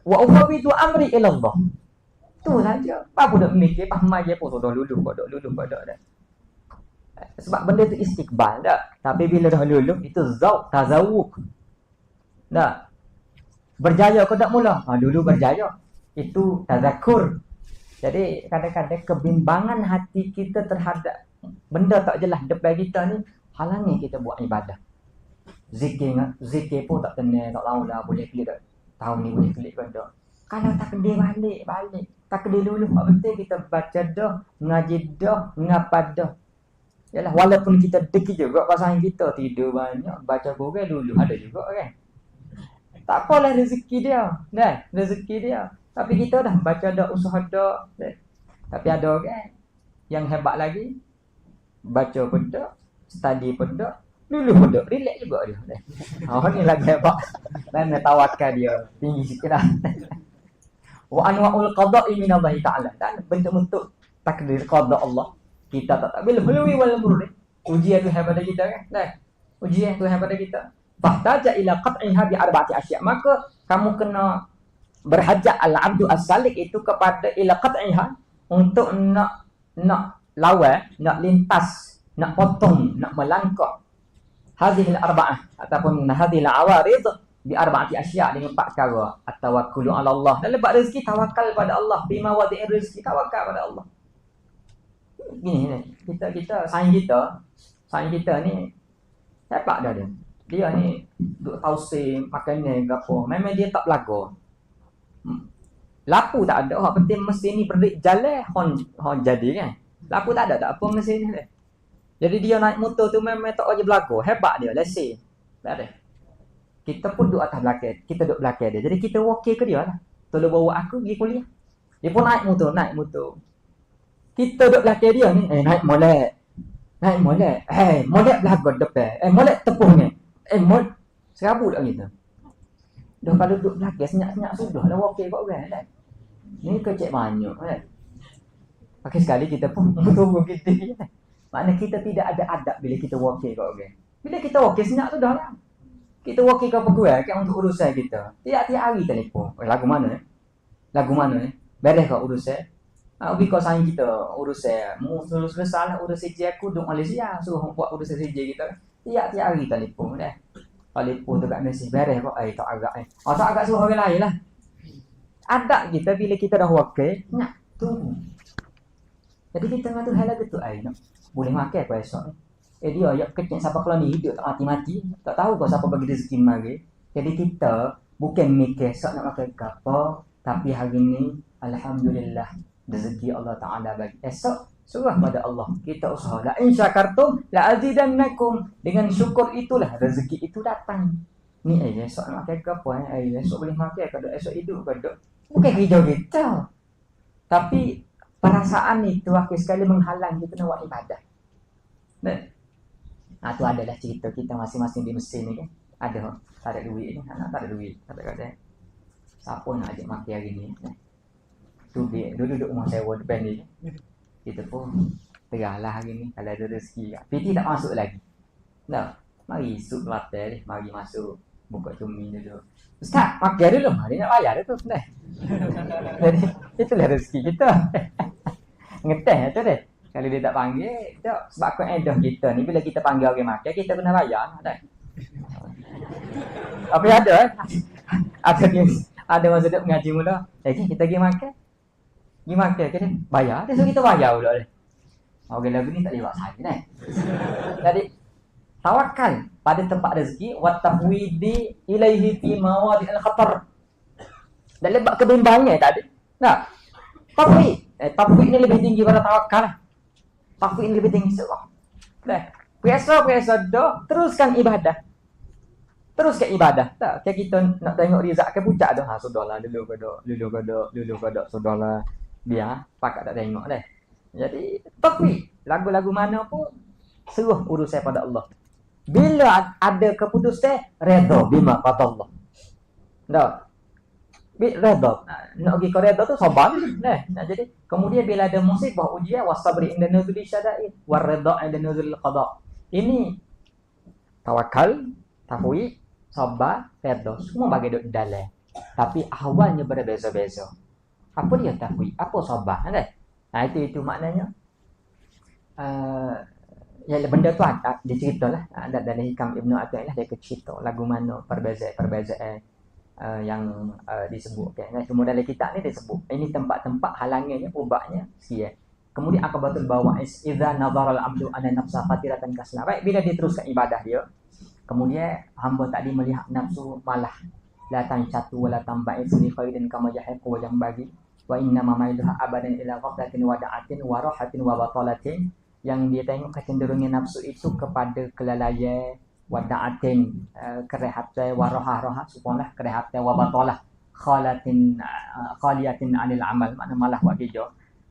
wa ufawidu amri ila Allah. Tu saja. Apa duk mikir faham aja pun sudah luluh dah. Sebab benda tu istiqbal tak. Tapi bila dah luluh itu zauq tazawuk. Tak. Berjaya ke tak mula? Dulu berjaya. Itu tazakur. Jadi kadang-kadang kebimbangan hati kita terhadap benda tak jelas depan kita ni halangi kita buat ibadah. Zikir pun tak tenang, tak tahu lah boleh klik tak. Tahun ni boleh klik ke tak. Kalau takdir balik. Takdir dulu apa betul kita baca dah, ngaji dah, ngapa dah. Yalah walaupun kita deki juga pasangan kita tidur banyak, baca Quran dulu ada juga kan. Tak apalah rezeki dia. Dah, rezeki dia. Tapi kita dah baca dah, usaha dah. Tapi ada kan yang hebat lagi. Baca pun dah, study pun dah, dulu pun dah, relax juga dia. Ni lagi hebat. Dan tawakal dia tinggi sikit lah. Wa anwa'ul qada'i minallahi ta'ala. Dan bentuk-bentuk takdir qada Allah. Kita tak bila hulwi wal murri. Ujian Tuhan pada kita kan? Dah. Ujian Tuhan pada kita. Fahtaja ila qat'iha bi arba'ati asya'. Maka kamu kena berhajat al-abdu as-salik itu kepada ila qat'iha untuk nak lawan, nak lintas, nak potong, nak melangkah hadhil arba'ah ataupun hadhil awarid bi arba'ati asya' dengan 4 perkara. At-tawakkulu 'ala Allah. Dan lebat rezeki tawakal pada Allah. Bima wadi'ir rezeki tawakal pada Allah. Gini kita saing kita ni hebat dah dia. Dia ni duk tausim makanan ke apa. Memang dia tak belaga. Lapu tak ada. Hak penting mesin ni perdik jalan hon jadi kan. Lapu tak ada tak apa mesin ni. Jadi dia naik motor tu memang tak aja belaga. Hebat dia lesen. Tak ada. Kita pun duduk atas belakang. Kita duduk belakang dia. Jadi kita wakil ke dia lah. Tolong bawa aku pergi kuliah. Dia pun naik motor. Kita duduk belakang dia ni. Naik molek. Molek belakang depan. Molek tepung ni. Serabut tak kita. Dah kalau duduk belakang senyap-senyap sudah lah wakil kat orang kan. Ni kecek banyak kan. Pakai sekali kita pun tunggu kita kan. Maknanya kita tidak ada adab bila kita wakil kat orang. Bila kita wakil senyap sudah lah. Kita wakil kat pegawai kan untuk urusan kita. Tiap-tiap hari telefon. Lagu mana ni? Beres kat urusan. Pergi kau sayang kita urusan. Selesai lah urusan CJ aku duduk Malaysia. Suruh buat urusan CJ kita. Tiap-tiap hari telefon dah. Telefon tu kat mesej. Beres kok. Tak agak tak agak suruh orang lain lah. Adab kita bila kita dah wakil. Nak tunggu. Jadi kita dengan Tuhan lagu tu. Boleh makan apa esok ni. Dia ayat kecil siapa kalau ni hidup tak mati-mati. Tak tahu kau siapa bagi rezeki mari. Jadi kita bukan mikir esok nak makan apa. Tapi hari ni alhamdulillah rezeki Allah Ta'ala bagi. Esok surah pada Allah. Kita usaha. La in syakartum la azidannakum. Dengan syukur itulah rezeki itu datang. Ni esok nak makan apa. Esok boleh makan ke tak. Esok hidup ke tak. Bukan kerja kita. Tapi perasaan itu akhir sekali menghalang kita nak buat ibadah. Tu adalah cerita kita masing-masing di Mesir ni kan. Ada, tak ada duit ni. Anak tak ada duit. Kata-kata siapa nak ajak makan hari ni. Tu duduk rumah sewa depan ni. Kita pun terahlah hari ni. Kalau ada rezeki. PT tak masuk lagi. Mari esok Kelantan ni. Mari masuk. buka cumi dulu. Ustaz, makan dulu. Dia nak bayar tu. Nah. Jadi, itulah rezeki kita. Ngeteh tu deh. Kalau dia tak panggil, tu sebab aku edah kita ni bila kita panggil orang makan, kita kena bayar dah. Apa ada ada masa duk mengaji mula. Kita pergi makan. Pergi makan ke ni bayar. Dia suruh kita bayar pula deh. Orang lagu ni tak lewat saya dah. Jadi tawakal pada tempat rezeki wa tafwidi ilaihi fi mawadi'il khatar. Dan lebak kebimbangan tadi. Nah. Tafwid ni lebih tinggi pada tawakal lah. Tafwid ni lebih tinggi sebab. Dah. Biasa dah teruskan ibadah. Teruskan ibadah. Tak kayak kita nak tengok Rizak ke puncak dah. Sudahlah dulu kodok sudahlah. Biar pakat tak tengok dah. Jadi tafwid lagu-lagu mana pun seruh urusan pada Allah. Bila ada keputusan redha bima qadallah. Dah. Redha. Nak pergi ke redha tu sabar nah. Jadi kemudian bila ada musibah ujian wasabri inda nuzuli syadaid war redha inda nuzul qada. Ini tawakal, tafwid, sabar, redha semua bagi duk dalam. Tapi awalnya berbeza-beza. Apa dia tafwid? Apa sabar kan? Nah itu maknanya ya benda tu ada dia ceritalah ada dalam hikam Ibnu Athaillah dia cerita lagu mana perbezaan yang disebutkan. Nah, kemudian dalam kitab ni disebut ini tempat-tempat halangannya ubahnya sia. Kemudian akabatul bawa'is idza nazara al-'abdu anna nafsa fatiratan kasla. Baik bila dia teruskan ibadah dia. Kemudian hamba tadi melihat nafsu malah la tancatu wala tamba'i li khairin kama yahiqu wa bagi wa inna ma mailuha abadan ila ghaflatin wa da'atin wa rahatin wa batalatin. Yang dia tengok kecenderungan nafsu itu kepada kelalaian wa da'atin kerehatan wa raha supaya kerehatan wa batalah khaliyatin anil amal makna malah buat hijau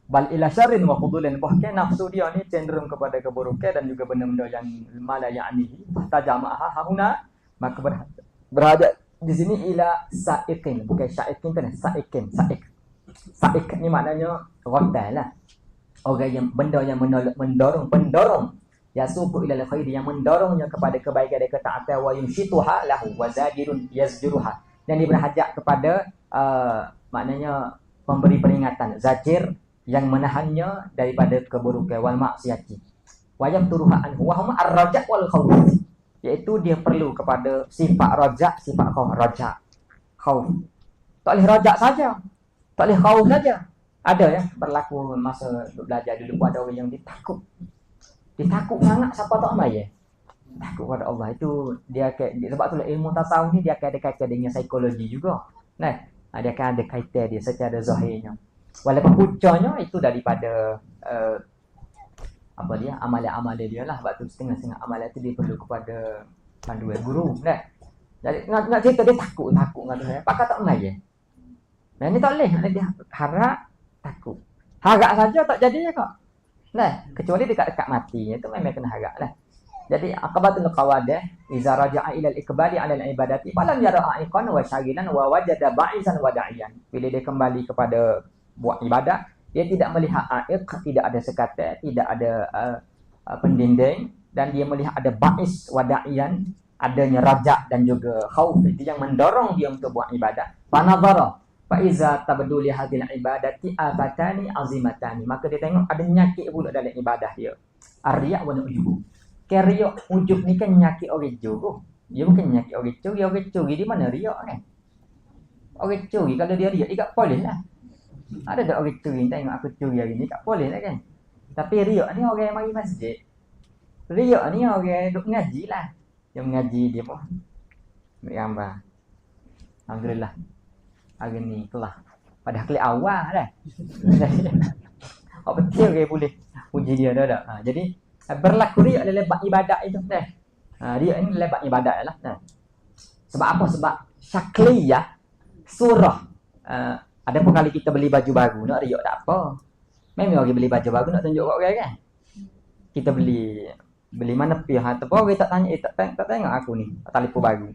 bal ila syarrin wa fudulin bahkan nafsu dia ni cenderung kepada keburukan dan juga benda-benda yang mala ya'nihi tajamaha hauna maka berada di sini ila sa'iqin bukan sya'iqin tu sa'iq ni maknanya rotan lah orang yang benda yang pendorong yasubu ila al-khair yang mendorongnya kepada kebaikan dan ketaatan wa yumshituha lahu wa zadirun yazjuruha dan dia berhajat kepada maknanya memberi peringatan zajir yang menahannya daripada keburukan wal maksiati wa yamturuha anhu wa huma ar-raja' wal khauf iaitu dia perlu kepada sifat raja' sifat khauf tak boleh raja' saja tak boleh khauf saja ada ya berlaku masa belajar dulu ada orang yang ditakut sangat siapa tak mai takut pada Allah itu dia sebab tu ilmu tasawuf ni dia akan ada kaitan dengan psikologi juga nah dia akan ada kaitan dia secara zahirnya walaupun puncanya itu daripada apa dia amalan-amalan dia lah sebab tu setengah-setengah amalan tu dia perlu kepada panduan guru nah jadi nak cerita dia takut dengan tu pakar tak mai nah ni tak boleh dia harap takut harap saja tak jadi kok. Nah, kecuali dekat-dekat mati itu memang kena harap lah. Jadi akabatul qawadah iza raja'a ila al-iqbali 'ala al-ibadati falam yara a'iqan wa syaghilan wa wajada ba'isan wa da'iyan. Bila dia kembali kepada buat ibadah, dia tidak melihat a'iq, tidak ada sekatan, tidak ada pendinding dan dia melihat ada ba'is wa da'iyan, adanya raja' dan juga khauf itu yang mendorong dia untuk buat ibadah. Fa nadhara fa iza tabdu li hadhil ibadati afatani azimatani maka dia tengok ada nyakit pula dalam ibadah dia ar-riya' wa ujub riya' ujub ni kan nyakit orang jujur dia bukan nyakit orang curi di mana riya' kan orang curi kalau dia riya' dia tak boleh lah ada tak orang curi tengok aku curi hari ni tak boleh lah kan tapi riya' ni orang yang mari masjid riya' ni orang duk ngaji lah dia mengaji dia pun ambil gambar alhamdulillah hari ni itulah pada kali awal dah. Apa betul ke boleh puji dia dah. Jadi berlaku riak dalam ibadat itu dah. Riak ini dalam ibadat lah. Sebab apa? Sebab syakliyah surah. Ada pun kali kita beli baju baru nak riak tak apa. Memang orang beli baju baru nak tunjuk kat orang kan. Kita beli mana pihak tu orang tak tanya tak tengok aku ni telefon baru.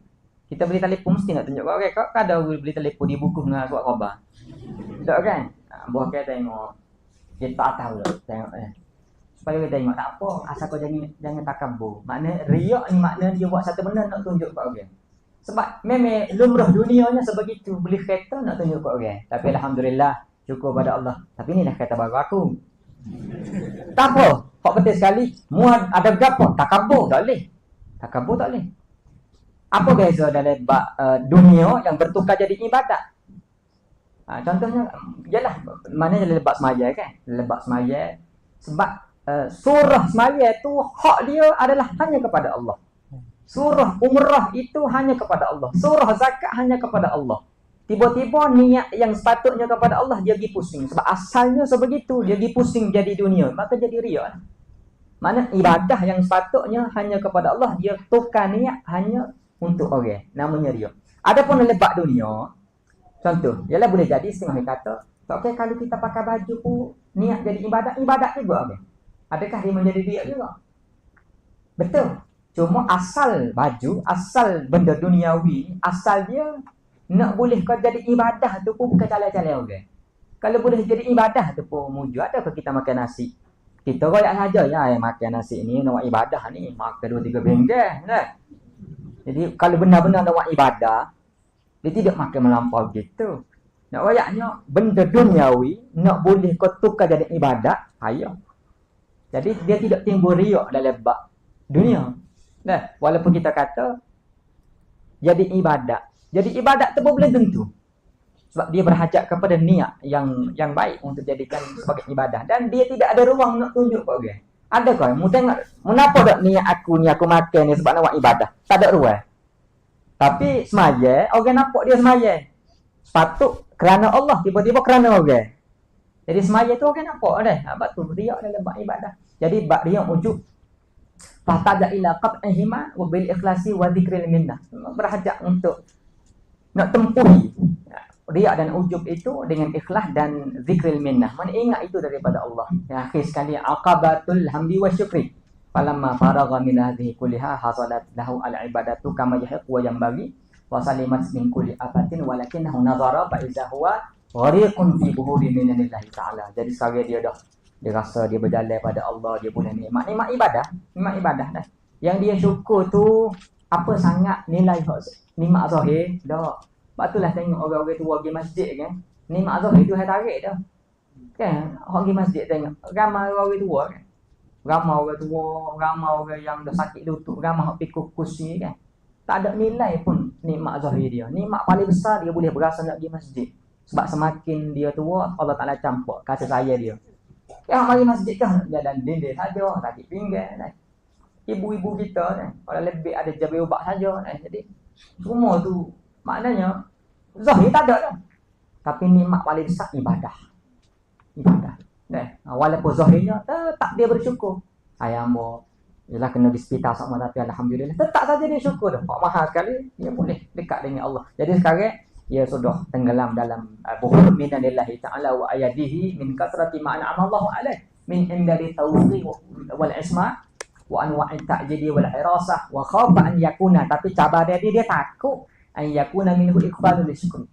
Kita beli telefon mesti nak tunjuk kat orang. Kau ada beli telefon di buku dengan surat khabar. Tak kan? Buah kita tengok. Dia tak tahu dah. Tengok supaya kita tengok tak apa. Asal kau jangan takabur. Makna riak ni makna dia buat satu benda nak tunjuk kat orang. Sebab memang lumrah dunianya sebegitu. Beli kereta nak tunjuk kat orang. Tapi alhamdulillah, syukur pada Allah. Tapi ni dah kereta baru aku. Tak apa. Hak penting sekali, mu ada berapa? Takabur tak boleh. Takabur tak boleh. Apa beza dalam dunia yang bertukar jadi ibadat? Contohnya, yalah, mana dalam bab semaya kan? Dalam bab semaya. Sebab surah semaya tu hak dia adalah hanya kepada Allah. Surah umrah itu hanya kepada Allah. Surah zakat hanya kepada Allah. Tiba-tiba niat yang sepatutnya kepada Allah dia pergi pusing. Sebab asalnya sebegitu, dia pergi pusing jadi dunia. Maka jadi riak. Mana ibadah yang sepatutnya hanya kepada Allah, dia tukar niat hanya untuk orang. Namanya riak. Adapun lebak dunia, contoh, ialah boleh jadi setengah kata, okay, kalau kita pakai baju pun niat jadi ibadat juga. Okay? Adakah dia menjadi riak juga? Betul. Cuma asal baju, asal benda duniawi, asal dia nak boleh kau jadi ibadah tu pun bukan calai-calai orang. Kalau boleh jadi ibadah tu pun mujur. Adakah kita makan nasi? Kita royak saja ya, makan nasi ni nak ibadah ni, makan 2-3 bengkel. Nah. Jadi kalau benar-benar nak buat ibadah, dia tidak makan melampau gitu. Nak royaknya benda duniawi, nak boleh kau tukar jadi ibadah, ayo. Jadi dia tidak timbul riak dalam bab dunia. Nah, walaupun kita kata jadi ibadat. Jadi ibadat tu pun boleh tentu. Sebab dia berhajat kepada niat yang baik untuk jadikan sebagai ibadah. Dan dia tidak ada ruang nak tunjuk kat orang. Ada kau? Mu tengok, kenapa tak niat aku ni aku makan ni sebab nak buat ibadah? Tak ada ruang. Tapi semaya, orang nampak dia semaya. Sepatut kerana Allah, tiba-tiba kerana orang. Jadi semaya tu orang nampak dah. Sebab tu riak dalam buat ibadah. Jadi bab riak ujub fahtaja ila qat'ihima wa bil ikhlasi wa dzikril minnah. Berhajat untuk nak tempuhi riak dan ujub itu dengan ikhlas dan zikril minnah. Mana ingat itu daripada Allah. Yang akhir sekali aqabatul hamdi wa syukri. Falamma faragha min hadhihi kulliha hasalat lahu al ibadatu kama yahiq wa yanbaghi wa salimat min kulli afatin walakinahu nazara fa iza huwa ghariqun fi buhuri minallahi ta'ala. Jadi sekarang dia rasa dia berjalan pada Allah, dia boleh nikmat ibadah dah. Yang dia syukur tu apa sangat nilai nikmat zahir dah. Sebab itulah tengok orang-orang tua pergi masjid kan, nikmat zahir tu hai tarik dah. Kan, orang pergi masjid tengok ramai orang tua kan. Ramai orang tua, ramai orang yang dah sakit lutut, ramai hak pikul kursi kan. Tak ada nilai pun nikmat zahir dia. Nikmat paling besar dia boleh berasa nak pergi masjid. Sebab semakin dia tua, Allah Taala campak kasih sayang dia. Yang mari masjid kan jalan dinding saja, sakit pinggang kan. Ibu-ibu kita kan, kalau lebih ada jabai ubat saja kan. Jadi semua tu maknanya zahir tak ada dah. Tapi nikmat paling besar ibadah. Walaupun zahirnya tetap dia bersyukur. Ayam bo ialah kena di hospital sama tapi alhamdulillah tetap saja dia syukur dah. Hak mahal sekali dia boleh dekat dengan Allah. Jadi sekarang ia sudah tenggelam dalam buhur minanillahi ta'ala wa ayadihi min kasrati ma'an'ama Allahu alaih min indari tawfiq wal isma wa anwa'i ta'jidi wal hirasah wa khafa an yakuna. Tapi cabar dia takut an yakuna minhu iqbalul syukri.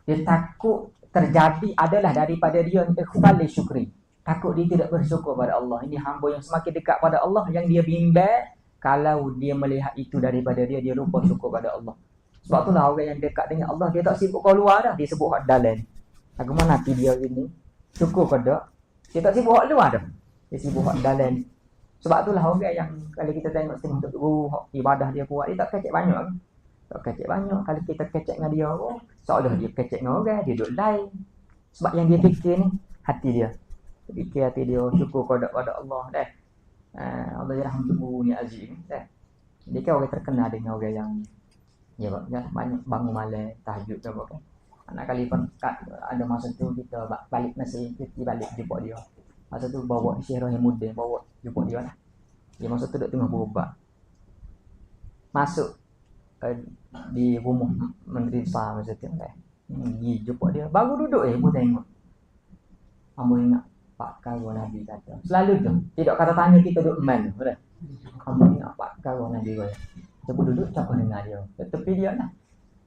Dia takut terjadi adalah daripada dia iqbal syukri. Takut dia tidak bersyukur pada Allah. Ini hamba yang semakin dekat pada Allah yang dia bimbang kalau dia melihat itu daripada dia lupa syukur pada Allah. Sebab itulah orang yang dekat dengan Allah, dia tak sibuk keluar dah. Dia sibuk hak dalam. Aku mana hati dia gini. Syukur ke tak? Dia tak sibuk hak luar dah. Dia sibuk hak dalam. Sebab itulah orang yang kalau kita tengok setengah untuk ibadah dia kuat, dia tak kecek banyak. Tak kecek banyak. Kalau kita kecek dengan dia, seolah dia kecek dengan orang, dia duduk lain. Sebab yang dia fikir ni, hati dia. Fikir hati dia, syukur kepada Allah. Dah. Allah ya rahmatuhu ni azim. Dah. Dia kan orang terkenal dengan orang yang ya banyak bangun malam tahajud ke apa kan. Anak kali pun ada masa tu kita balik nasi kita balik jumpa dia. Masa tu bawa Syekh Rahim Muddin bawa jumpa dia lah. Dia masa tu duduk tengah berubat. Masuk di rumah Menteri Besar masa tu kan. Pergi jumpa dia. Baru duduk pun tengok. Hamba ingat Pak Karo Nabi kata. Selalu tu. Tidak kata tanya kita duduk mana. Hamba ingat Pak Karo Nabi kata. Cuba duduk, cuba dengar dia. Tepi dia lah.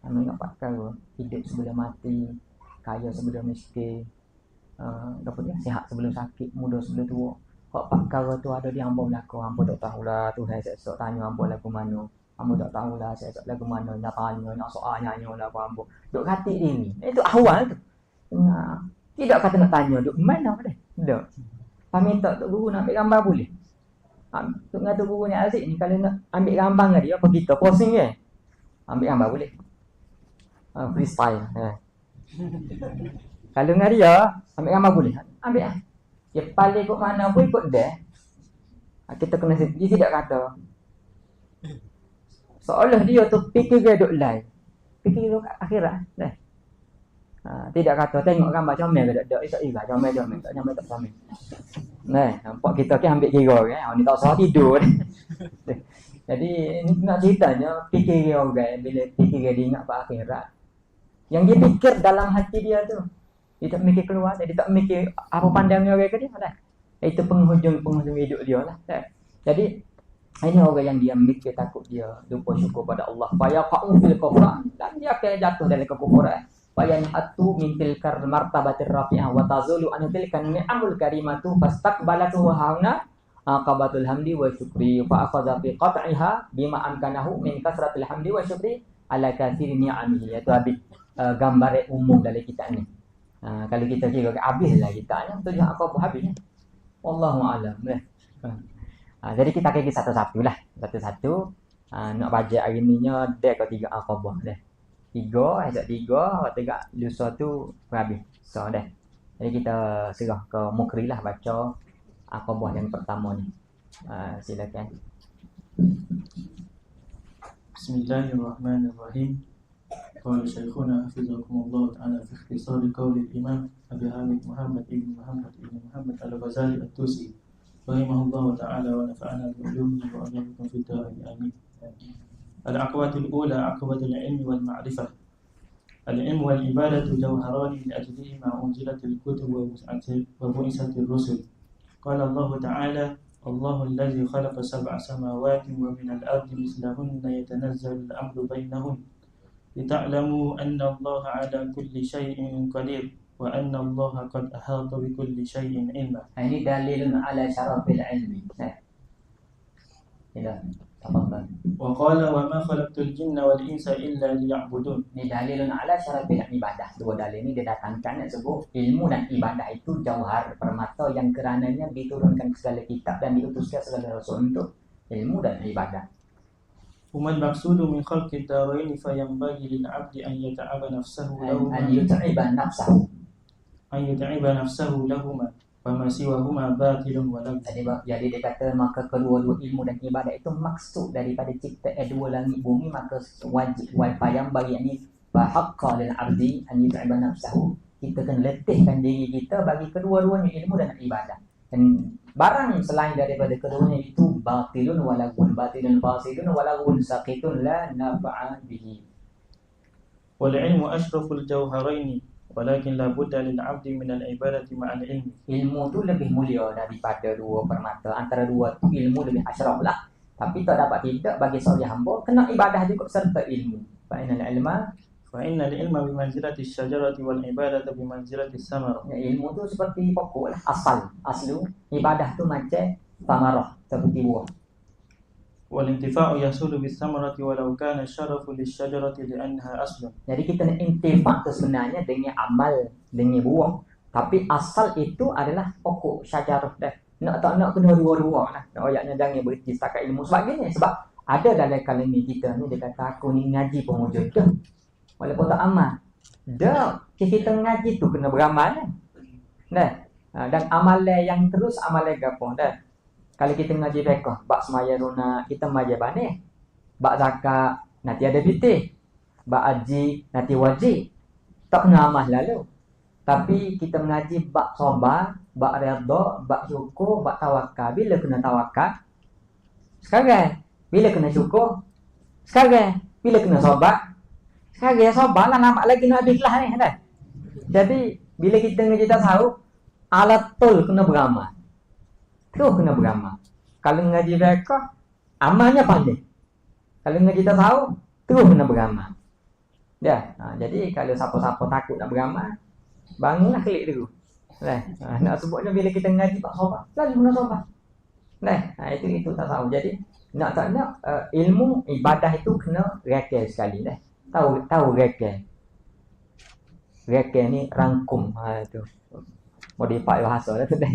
Hamba ingat Pak Karo. Hidup sebelum mati. Kaya sebelum miskin. Sihat sebelum sakit. Muda sebelum tua. Kalau Pak Karo tu ada di hamba belakang. Hamba tak tahulah. Tuhan esok tanya hamba lagu mana. Kamu tak tahulah saya kat lagu mana nak tanya, nak soal nyanyi lah apa. Duk kata ini. Itu awal tu. Nah, tidak kata nak tanya duk mana dah. Dak. Pak minta tok guru nak ambil gambar boleh. Tok ngata guru ni Aziz ni kalau nak ambil gambar dengan dia apa kita posing ke? Ambil gambar boleh. Freestyle. Kalau dengan dia ambil gambar boleh. Ambil ah. Dia paling ikut mana pun ikut dia. Kita kena dia tidak kata seolah dia tu fikir dia duk live. Fikir dia akhirat dah. Tidak kata tengok gambar comel ke tak tak juga comel tak comel tak comel. Nah, nampak kita kan ambil kira kan. Ni tak salah tidur. Jadi ni nak ceritanya fikir dia orang bila fikir dia ingat pada akhirat. Yang dia fikir dalam hati dia tu. Dia tak mikir keluar, dia tak mikir apa pandangnya orang ke dia dah. Itu penghujung hidup dia lah. Jadi ini orang yang dia mikir takut dia lupa syukur pada Allah. Faya qa'u fil kufra dan dia akan jatuh dalam kekufuran. Faya atu min tilkar martabatir rafi'ah wa tazulu an tilkan ni'amul karimatu fastaqbalatu wa hauna aqabatul hamdi wa syukri fa akhadha fi qat'iha bima amkanahu min kasratil hamdi wa syukri ala katsiri ni'amihi. Itu habis gambar umum dari kitab ni. Kalau kita kira habislah kitabnya tujuh apa pun habis. Wallahu a'lam. Jadi kita kaki satu-satu lah. Satu-satu. Nak baca hari ni nya dia ke 3 Aqabah dah. 3, esok 3, waktu 3 lusa tu habis. So dah. Jadi kita serah ke Mukri lah baca Aqabah yang pertama ni. Silakan. Bismillahirrahmanirrahim. Qala Syekhuna hafizakumullah ta'ala fi ikhtisar qaul al-Imam Abi Hamid Muhammad ibn Muhammad Al-Ghazali At-Tusi rahimahullah ta'ala wa nafa'ana bi-ulumihi wa ajarakum fi darin amin. Al-aqwatul ula aqwatul ilmi wal ma'rifah. Al-ilmu wal ibadatu jawharani li ajlihima unzilatil kutub wa bu'isatir rusul. Qala Allah ta'ala Allahu alladhi khalaqa sab'a samawati wa minal ardi mislahunna yatanazzalu al-amru bainahun lita'lamu anna Allah 'ala kulli shay'in qadir wa anna Allah qad ahata bi kulli shay'in ilma. Ini dalilun ala syarafil ilmi. Ya. Tafadhal. Wa qala wa ma khalaqtul jinna wal insa illa liya'budun. Ini dalilun ala syarafil ibadah. Dua dalil ini dia datangkan nak sebut ilmu dan ibadah itu jauhar permata yang kerananya diturunkan segala kitab dan diutuskan segala rasul untuk ilmu dan ibadah. Umal maqsudu min khalqid darain fa yanbaghi lil 'abdi an yata'aba nafsahu lahu an yut'iba nafsahu lahuma wa ma siwahuma batilun wa lam. Jadi dia kata maka kedua-dua ilmu dan ibadah itu maksud daripada cipta dua langit bumi, maka wajib yang bagi ini bahaqqa lil 'abdi an yut'iba nafsahu. Kita kena letihkan diri kita bagi kedua-duanya ilmu dan ibadah. Dan barang selain daripada keduanya itu batilun walagun, batilun fasidun walagun saqitun la nafa'a bihi. Wal ilmu ashraful jawharaini walakin la budda lil 'abdi min al ibadati ma'al ilmi. Ilmu tu lebih mulia daripada dua permata. Antara dua tu ilmu lebih asyraf lah. Tapi tak dapat tidak bagi seorang hamba kena ibadah juga serta ilmu. Fa innal ilma bi manzilati syajarati wal ibadatu bi manzilati samar. Ilmu tu seperti pokok lah, aslu. Ibadah tu macam samarah, seperti buah. Wal intifa'u yasulu bis samarati walau kana syarafu lis syajarati li'annaha aslun. Jadi kita nak intifak tu sebenarnya dengan amal, dengan buah. Tapi asal itu adalah pokok syajarah dah. Nak tak nak kena dua-dua lah. Ayatnya jangan berhenti setakat ilmu. Sebab gini, sebab ada dalam kali ni kita ni dia kata aku ni ngaji pun wujud dah. Walaupun tak amal. Dah, kita ngaji tu kena beramal kan. Dah. Dan amalan yang terus amalan gapo dah. Kalau kita ngaji fiqh, bab semaya sunat, kita mengajar banih. Bab zakat, nanti ada fitih. Bab haji, nanti wajib. Tak kena amal lalu. Tapi kita mengaji bab sabar, bab redha, bab syukur, bab tawakal. Bila kena tawakal? Sekarang. Bila kena syukur? Sekarang. Bila kena sabar? Sekarang ya sabarlah, nampak lagi nak habis kelas ni dah. Jadi bila kita ngaji tasawuf, alatul kena beramal. Terus kena beramal. Kalau ngaji fiqh, amalnya pandai. Kalau ngaji tasawuf, terus kena beramal. Ya, jadi kalau siapa-siapa takut nak beramal, bangunlah klik dulu. Nak sebutnya bila kita ngaji pak sabar, lalu kena sabar. Itu tasawuf. Jadi Nak tak nak ilmu ibadah itu kena rekeh sekali dah. Tahu rekeh. Rekeh ni rangkum tu. Modify bahasa dah tu dah.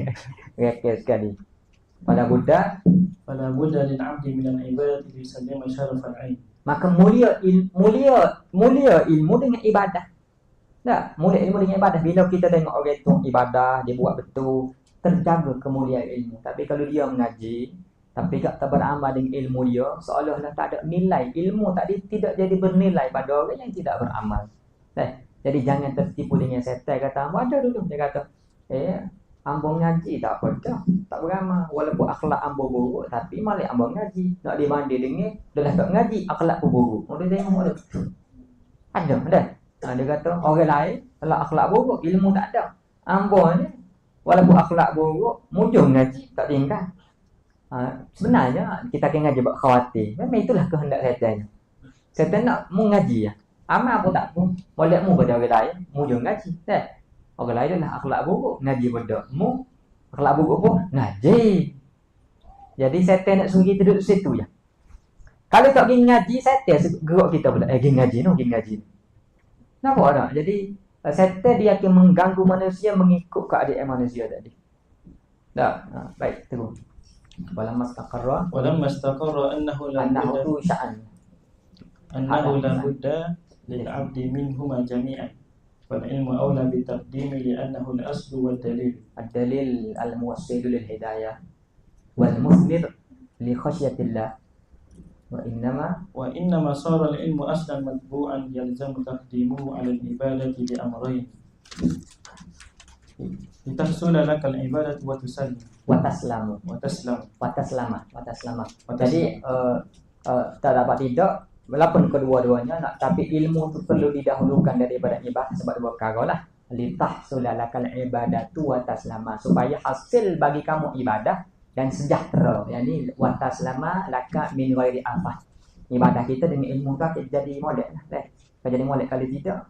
Rekeh sekali. Pada Buddha فلا بد للعبد من العبادة ليسلم شرف العين. maka mulia ilmu dengan ibadah. Tak, mulia ilmu dengan ibadah. Bila kita tengok orang tu ibadah, dia buat betul, terjaga kemuliaan ilmu. Tapi kalau dia mengaji, tapi tak beramal dengan ilmu dia, seolah-olah tak ada nilai. Ilmu tadi tidak jadi bernilai pada orang yang tidak beramal. Jadi jangan tertipu dengan setan. Kata, ada dulu. Dia kata, ambo ngaji tak apa dah, tak beramal. Walaupun akhlak ambo buruk, tapi malik ambo ngaji. Nak dibanding dengan dah tak ngaji, akhlak pun buruk. Dia tengok ada. Ada. Dia kata orang lain kalau akhlak buruk, ilmu tak ada. Ambo ni walaupun akhlak buruk, mujung ngaji tak tinggal. Sebenarnya kita akan ngaji buat khawatir. Memang itulah kehendak setan. Setan nak mu ngaji ya. Amal pun tak pun. Molekmu pada orang lain, mujung ngaji. Orang lain dah akhlak buruk, ngaji bodoh. Mu akhlak buruk pun ngaji. Jadi setan nak suruh kita duduk situ je. Kalau tak pergi ngaji, setan gerak kita pula. Pergi ngaji. Nampak tak? Jadi setan dia akan mengganggu manusia mengikut keadaan manusia tadi. Tak? Baik, terus. Walamma istaqarra annahu la budda lil'abdi minhuma jami'an. فالعلم أولى بالتقديم لأنه الأصل والدليل. الدليل الموصل للهداية والمثمر لخشية الله. وإنما صار العلم أصلا متبوعا يلزم تقديمه على العبادة بأمرين لتحصل لك العبادة وتسلم. Jadi tak dapat tidak walaupun kedua-duanya nak, tapi ilmu tu perlu didahulukan daripada ibadah sebab dua perkara lah. Litahsulalakal ibadatu wa taslama, supaya hasil bagi kamu ibadah dan sejahtera. Yani wa taslama laka min ghairi afah. Ibadah kita dengan ilmu tu jadi molek lah. Jadi molek kalau tidak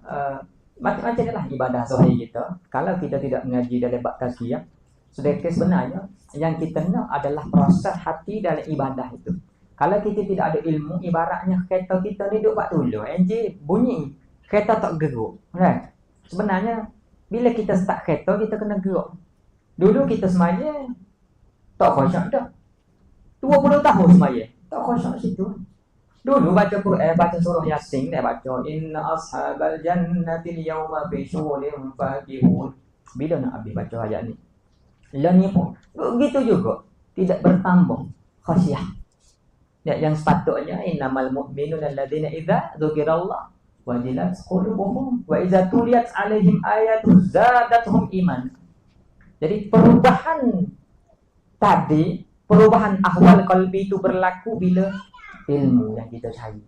macam-macam lah ibadah zahir kita. Kalau kita tidak mengaji dalam bab tazkiyah, sedangkan sebenarnya yang kita nak adalah proses hati dalam ibadah itu. Kalau kita tidak ada ilmu, ibaratnya kereta kita ni duduk buat tolong, enjin bunyi, kereta tak gerak. Kan? Sebenarnya bila kita start kereta, kita kena gerak. Dulu kita semaya tak khusyuk dah. 20 tahun semaya tak khusyuk situ. Dulu baca Quran, baca surah Yasin, dia baca inna ashabal jannati al-yawma fi syughulin fakihun. Bila nak habis baca ayat ni? Lah ni pun begitu juga, tidak bertambah khasyah. Yang sepatutnya innamal mu'minuna alladzina idza dzukirallah wajilat qulubuhum wa idza tuliyat 'alaihim ayatu zadatuhum iman. Jadi perubahan tadi, perubahan ahwal qalbi itu berlaku bila ilmu yang kita cari.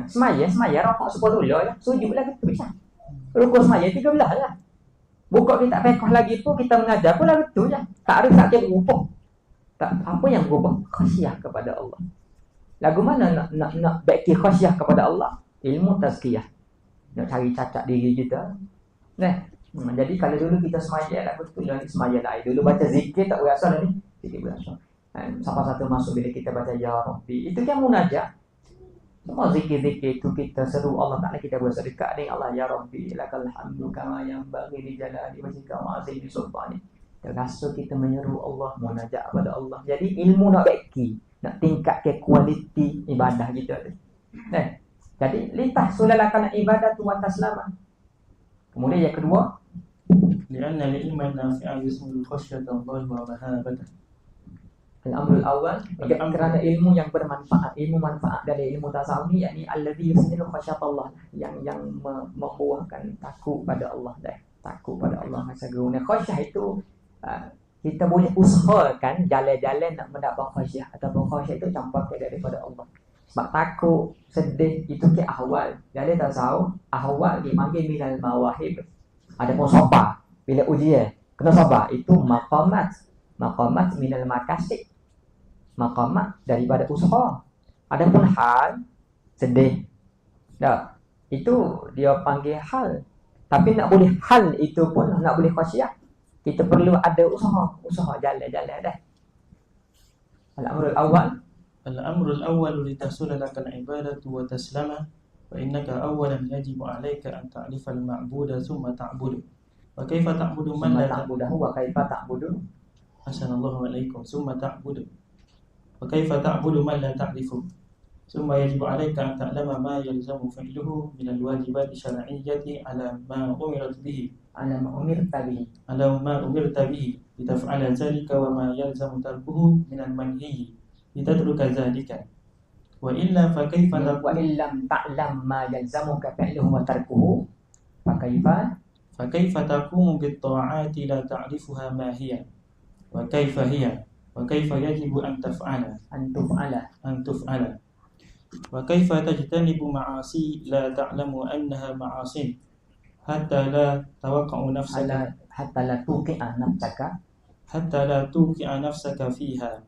Semaya rokok 10 lah, sujud lagi tu bisa. Rukuk semaya 13 lah. Buka kita fiqh lagi pun kita mengajar pun lah betul je. Tak ada sakit berubah. Tak apa yang berubah, khasyah kepada Allah. Lagu mana nak baiki khasyah kepada Allah? Ilmu tazkiyah. Nak cari cacat diri kita. Jadi kalau dulu kita semaya lah betul lah, semaya lah. Dulu baca zikir tak berasa lah ni. Zikir berasa. Sampai satu masuk bila kita baca Ya Rabbi, itu kan munajat. Semua zikir-zikir itu kita seru Allah Ta'ala, kita berasa dekat dengan Allah. Ya Rabbi lakal hamdu kama yanbaghi li jalali wajhika wa azimi sultani. Terasa kita menyeru Allah, munajat kepada Allah. Jadi ilmu nak baiki, nak tingkatkan kualiti ibadah kita tu. Jadi litahsulalakal ibadatu wa taslama. Kemudian yang kedua, li'anna al-ilma nafi'a yusmul khasyata Allah wa mahabata. Al-amrul awal, kerana ilmu yang bermanfaat, ilmu manfaat dari ilmu tasawuf ni, yakni alladhi yusmilu khasyatullah, yang membuahkan takut pada Allah dah. Takut pada Allah masa guna. Khasyah itu kita boleh usahakan jalan-jalan nak mendapat khasyah, ataupun khasyah itu campurkan daripada Allah. Sebab takut, sedih itu ke ahwal. Jadi tasawuf ahwal dipanggil minal mawahib. Ada pun sabar bila ujian, kena sabar. Itu maqamat minal makasib, maqamat daripada usaha. Adapun hal sedih, itu dia panggil hal. Tapi nak boleh hal itu pun, nak boleh khasyah, kita perlu ada usaha jalan-jalan dah. Al-amrul awal الأمر الأول لتحصل لك العبادة وتسلمه فإنك أولا يجب عليك أن تعرف المعبود ثم تعبده وكيف تعبد من ثم لا تعبده وكيف تعبده أحسن الله عليكم ثم تعبده وكيف تعبد من لا تعرفه ثم يجب عليك أن تعلم ما يلزم فعله من الواجبات الشرعية على ما أمرت به على ما أمرت به على ما أمرت به لتفعل ذلك وما يلزم تركه من المنهي لتترك ذلك وإلا فكيف وإن لم تعلم ما يلزمك فعله وتركه فكيف تقوم بالطاعات لا تعرفها ما هي وكيف هي وكيف يجب أن تفعل وكيف تجتنب معاصي لا تعلم أنها معاصي حتى لا توقع نفسك حتى لا توقع نفسك فيها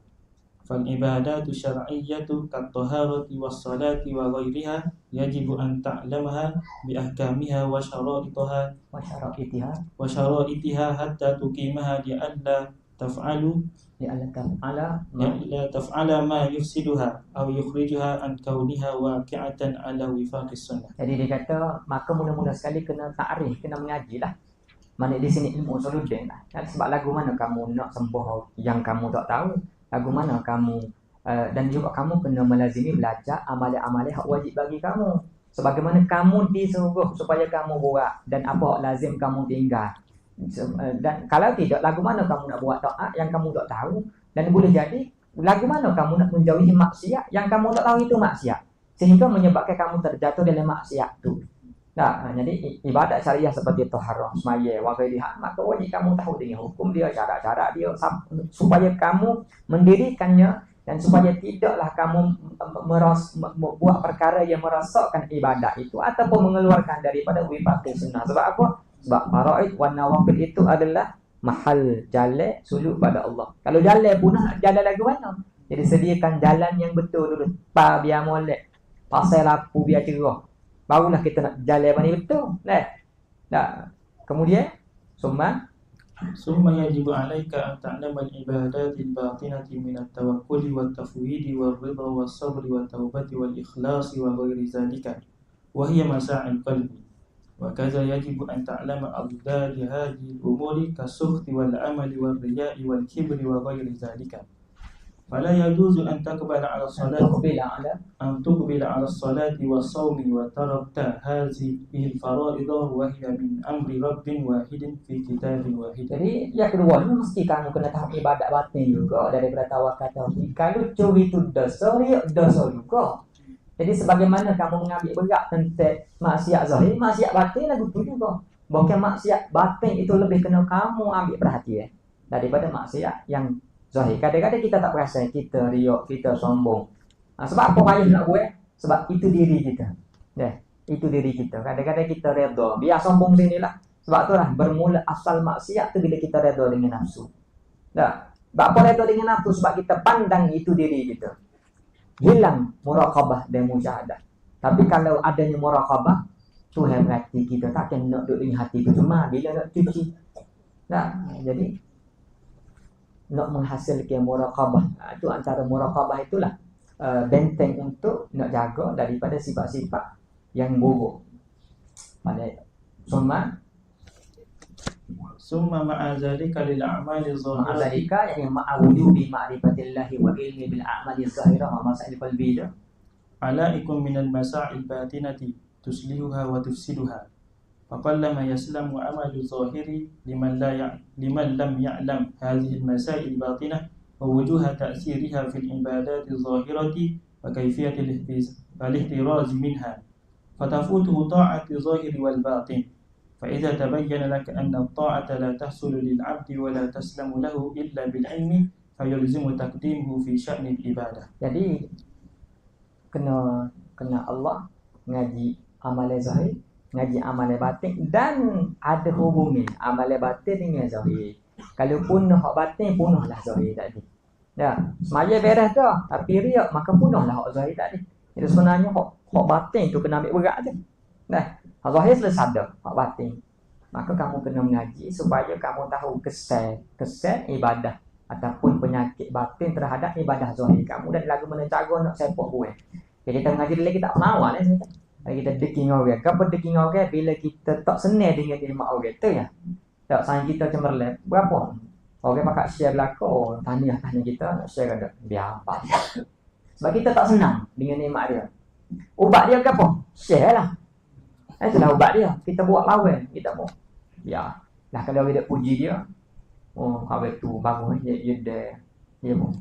فالعبادات الشرعية كالطهارة والصلاة وغيرها يجب أن تعلمها بأحكامها وشرائطها حتى تقيمها لئلا تفعل ما يفسدها أو يخرجها عن كونها واقعة على وفاق السنة. Jadi dia kata maka mula-mula sekali kena ta'rif, kena mengaji lah. Mana di sini ilmu usuluddin lah. Sebab lagu mana kamu nak sembuh yang kamu tak tahu, lagu mana kamu dan juga kamu kena melazimi belajar amalan-amalan hak wajib bagi kamu. Sebagaimana kamu disuruh supaya kamu buat dan apa lazim kamu tinggal. Dan kalau tidak, lagu mana kamu nak buat taat yang kamu tak tahu, dan boleh jadi lagu mana kamu nak menjauhi maksiat yang kamu tak tahu itu maksiat, sehingga menyebabkan kamu terjatuh dalam maksiat tu. Nah, jadi ibadat syariah seperti taharah, semaya, waghairiha, maka wajib kamu tahu dengan hukum dia, syarat-syarat dia, supaya kamu mendirikannya dan supaya tidaklah kamu buat perkara yang merosakkan ibadat itu ataupun mengeluarkan daripada wifaqi sunnah. Sebab apa? Sebab faraid wan nawafil itu adalah mahal jalan suluk pada Allah. Kalau jalan punah, jalan lagu mana? Jadi sediakan jalan yang betul dulu. Pa biar molek, pasal lampu biar cerah, barulah kita nak jalan mana betul. Nah, kemudian ثم يجب عليك أن تعلم العبادات الباطنة من التوكل والتفويض والرضا والصبر والتوبة والإخلاص وغير ذلك وهي مساعي القلب وكذا يجب أن تعلم أضداد هذه الأمور كالسخط والأمل والرياء والكبر وغير ذلك فلا يجوز أن تقبل على الصلاة والصوم وتركت هذه الفرائض وهي من أمر رب واحد في كتاب واحد. Jadi yang kedua ni mesti kamu kena tahu ibadat batin juga daripada tawakal tauhid. Kalau curi itu dosa juga. Jadi sebagaimana kamu mengambil berat tentang maksiat zahir, maksiat batin lagu tu juga. Bukan maksiat batin itu lebih kena kamu ambil perhatian daripada maksiat yang zahir. Kadang-kadang kita tak perasan, kita riak, kita sombong. Sebab apa payah nak buat? Sebab itu diri kita. Itu diri kita. Kadang-kadang kita redha. Biar sombong sinilah. Sebab itulah bermula asal maksiat tu bila kita redha dengan nafsu. Sebab apa redha dengan nafsu? Sebab kita pandang itu diri kita. Hilang muraqabah dan musyahadah. Tapi kalau adanya muraqabah, Tuhan berhati kita takkan nak duduk dengan hati tu cuma bila nak cuci. Jadi nak menghasilkan muraqabah. Itu antara muraqabah itulah benteng untuk nak jaga daripada sifat-sifat yang buruk. Pada summa ma'azalika lil a'mali zahirah. Ma'azalika yani ma'awujubi ma'rifatillahi wa ilmi bil a'mali zahirah wa masail qalbi. Alaikum minal masail batinati tuslihuha wa tufsiduha. فقلما يسلم عمل الظاهر لمن لم يعلم هذه المسائل الباطنة ووجوه تأثيرها في العبادات الظاهرة وكيفية الاحتراز منها فتفوته طاعة الظاهر والباطن فإذا تبين لك أن الطاعة لا تحصل للعبد ولا تسلم له إلا بالعلم فيلزم تقديمه في شأن العبادة. Jadi kena Allah ngaji amal zahir, ngaji amal batin, dan ada hubungan amal batin dengan zahir. Kalau punah hak batin, punahlah zahir tadi. Semaya beres dah, tapi riak maka punahlah hak zahir tadi. Jadi sebenarnya hak batin tu kena ambil berat tu. Hak zahir selesai dah, hak batin. Maka kamu kena mengaji supaya kamu tahu kesan ibadah ataupun penyakit batin terhadap ibadah zahir kamu, dan lagu mana cara nak sepak gue. Jadi kita mengaji lagi kita menawan sebenarnya. Kita deking orang. Apa deking orang bila kita tak senang dengan nikmat orang tu ya. Tak sang kita cemerlang berapa? Orang pakai share belaka, tanya kita nak share ada biar apa. Sebab kita tak senang dengan nikmat dia. Ubat dia ke apa? Share lah. Itulah ubat dia. Kita buat lawan, kita mau. Ya. Lah kalau kita puji dia, oh, habis tu bagus dia mau.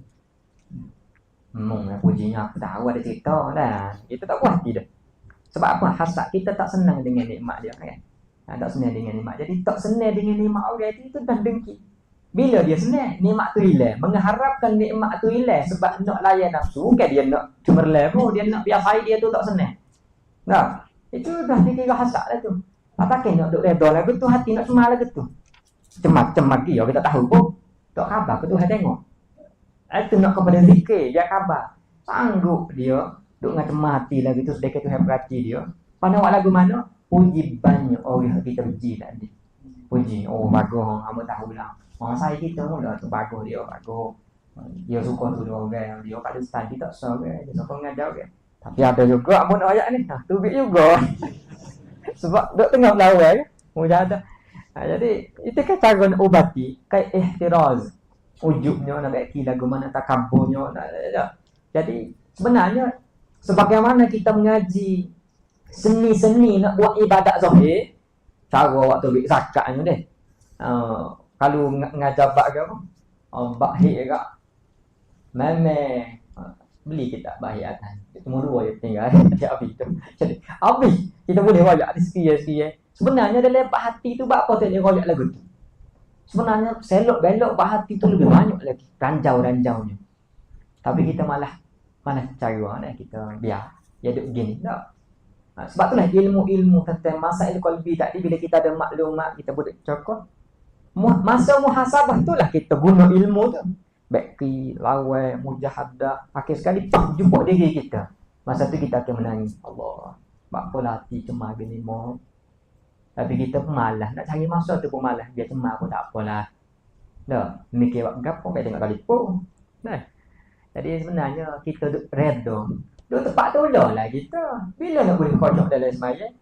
Nak pujinya aku tahu ada cerita dah. Kita tak puas hati dah. Sebab apa? Hasad kita tak senang dengan nikmat dia kan. Tak senang dengan nikmat. Jadi tak senang dengan nikmat orang itu dah dengki. Bila dia senang, nikmat tu hilang. Mengharapkan nikmat tu hilang sebab nak layan nafsu, kan dia nak cemerlang pun, dia nak biasai dia tu tak senang. Nah, itu dah dikira hasad lah tu. Atakan nak duk redha lagu tu, hati nak semar lagu tu. Cemat-cemat dia, kita tahu pun. Tak khabar ke Tuhan tengok. Itu nak kepada zikir, dia khabar. Sanggup dia duk ngacemah hati lagu tu sedekah Tuhan perhati dia. Pada awak lagu mana? Puji banyak orang kita puji tadi. Puji, oh bagus, kamu tahu lah. Orang saya kita mula tu bagus dia, bagus. Dia suka tu dia orang, dia kat Ustaz kita tak suka, dia suka ngajar orang. Tapi ada juga pun ayat ni, tubik juga. Sebab duk tengok lawan, mujahadah. Jadi itu kan cara nak ubati, kai ihtiraz. Ujubnya nak baiki lagu mana takabburnya. Jadi sebenarnya sebagaimana kita mengaji seni-seni nak buat ibadat zahir, cara waktu ambil zakatnya deh. Kalau ngajar bab ke apa? Bab hik ke? Meme beli kita bab hik atas. Cuma dua je tinggal dia habis tu. Jadi habis kita boleh royak di sikit-sikit. Sebenarnya dalam bab hati tu bab apa tak dia royak lagu tu. Sebenarnya selok belok bab hati tu lebih banyak lagi ranjau-ranjaunya. Tapi kita malah cara kita biar dia duk gini tak. Sebab itulah ilmu-ilmu tentang masail qalbi tadi bila kita ada maklumat kita boleh cakap. Masa muhasabah itulah kita guna ilmu tu. Baki, lawan, mujahadah, akhir sekali jumpa diri kita. Masa tu kita akan menangis. Allah, bakpolah hati cemar gini mau. Tapi kita pun malas nak cari masa tu pun malas. Biar cemar pun tak apalah. Dah, mikir buat gapo baik tengok kali pun. Nah. Jadi sebenarnya kita duk redha. Duk tempat tolonglah kita. Bila nak boleh kocok dalam sembahyang?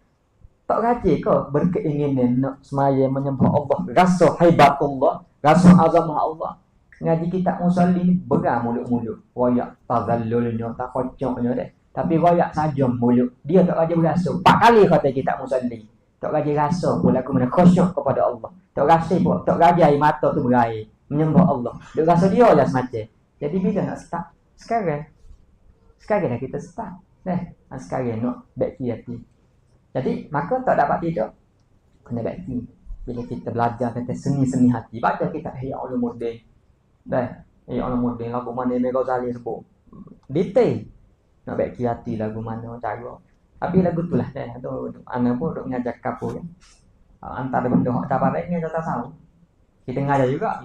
Tak rajin ke berkeinginan nak sembahyang menyembah Allah, rasa haibatullah, rasa azamah Allah. Ngaji kitab musalli ni beram mulut-mulut. Royak tazallulnya, tak kocoknya deh. Tapi royak saja mulut. Dia tak rajin berasa. 4 kali kata kitab musalli. Tak rajin rasa pun lagu mana khusyuk kepada Allah. Tak rasa pun, tak rajin air mata tu berair menyembah Allah. Dia rasa dia lah semacam. Jadi bila nak start? Sekarang dah kita start. Sekarang nak baiki hati. Jadi maka tak dapat tidur. Kena baiki. Bila kita belajar tentang seni-seni hati, baca kita Ihya Ulumuddin. Ihya Ulumuddin lagu mana Imam Ghazali sebut. Detail. Nak baiki hati lagu mana cara. Tapi lagu tu lah tu ana pun duk ngajar kapur kan. Antara benda hak tabarek ni tak tahu. Kita ngajar juga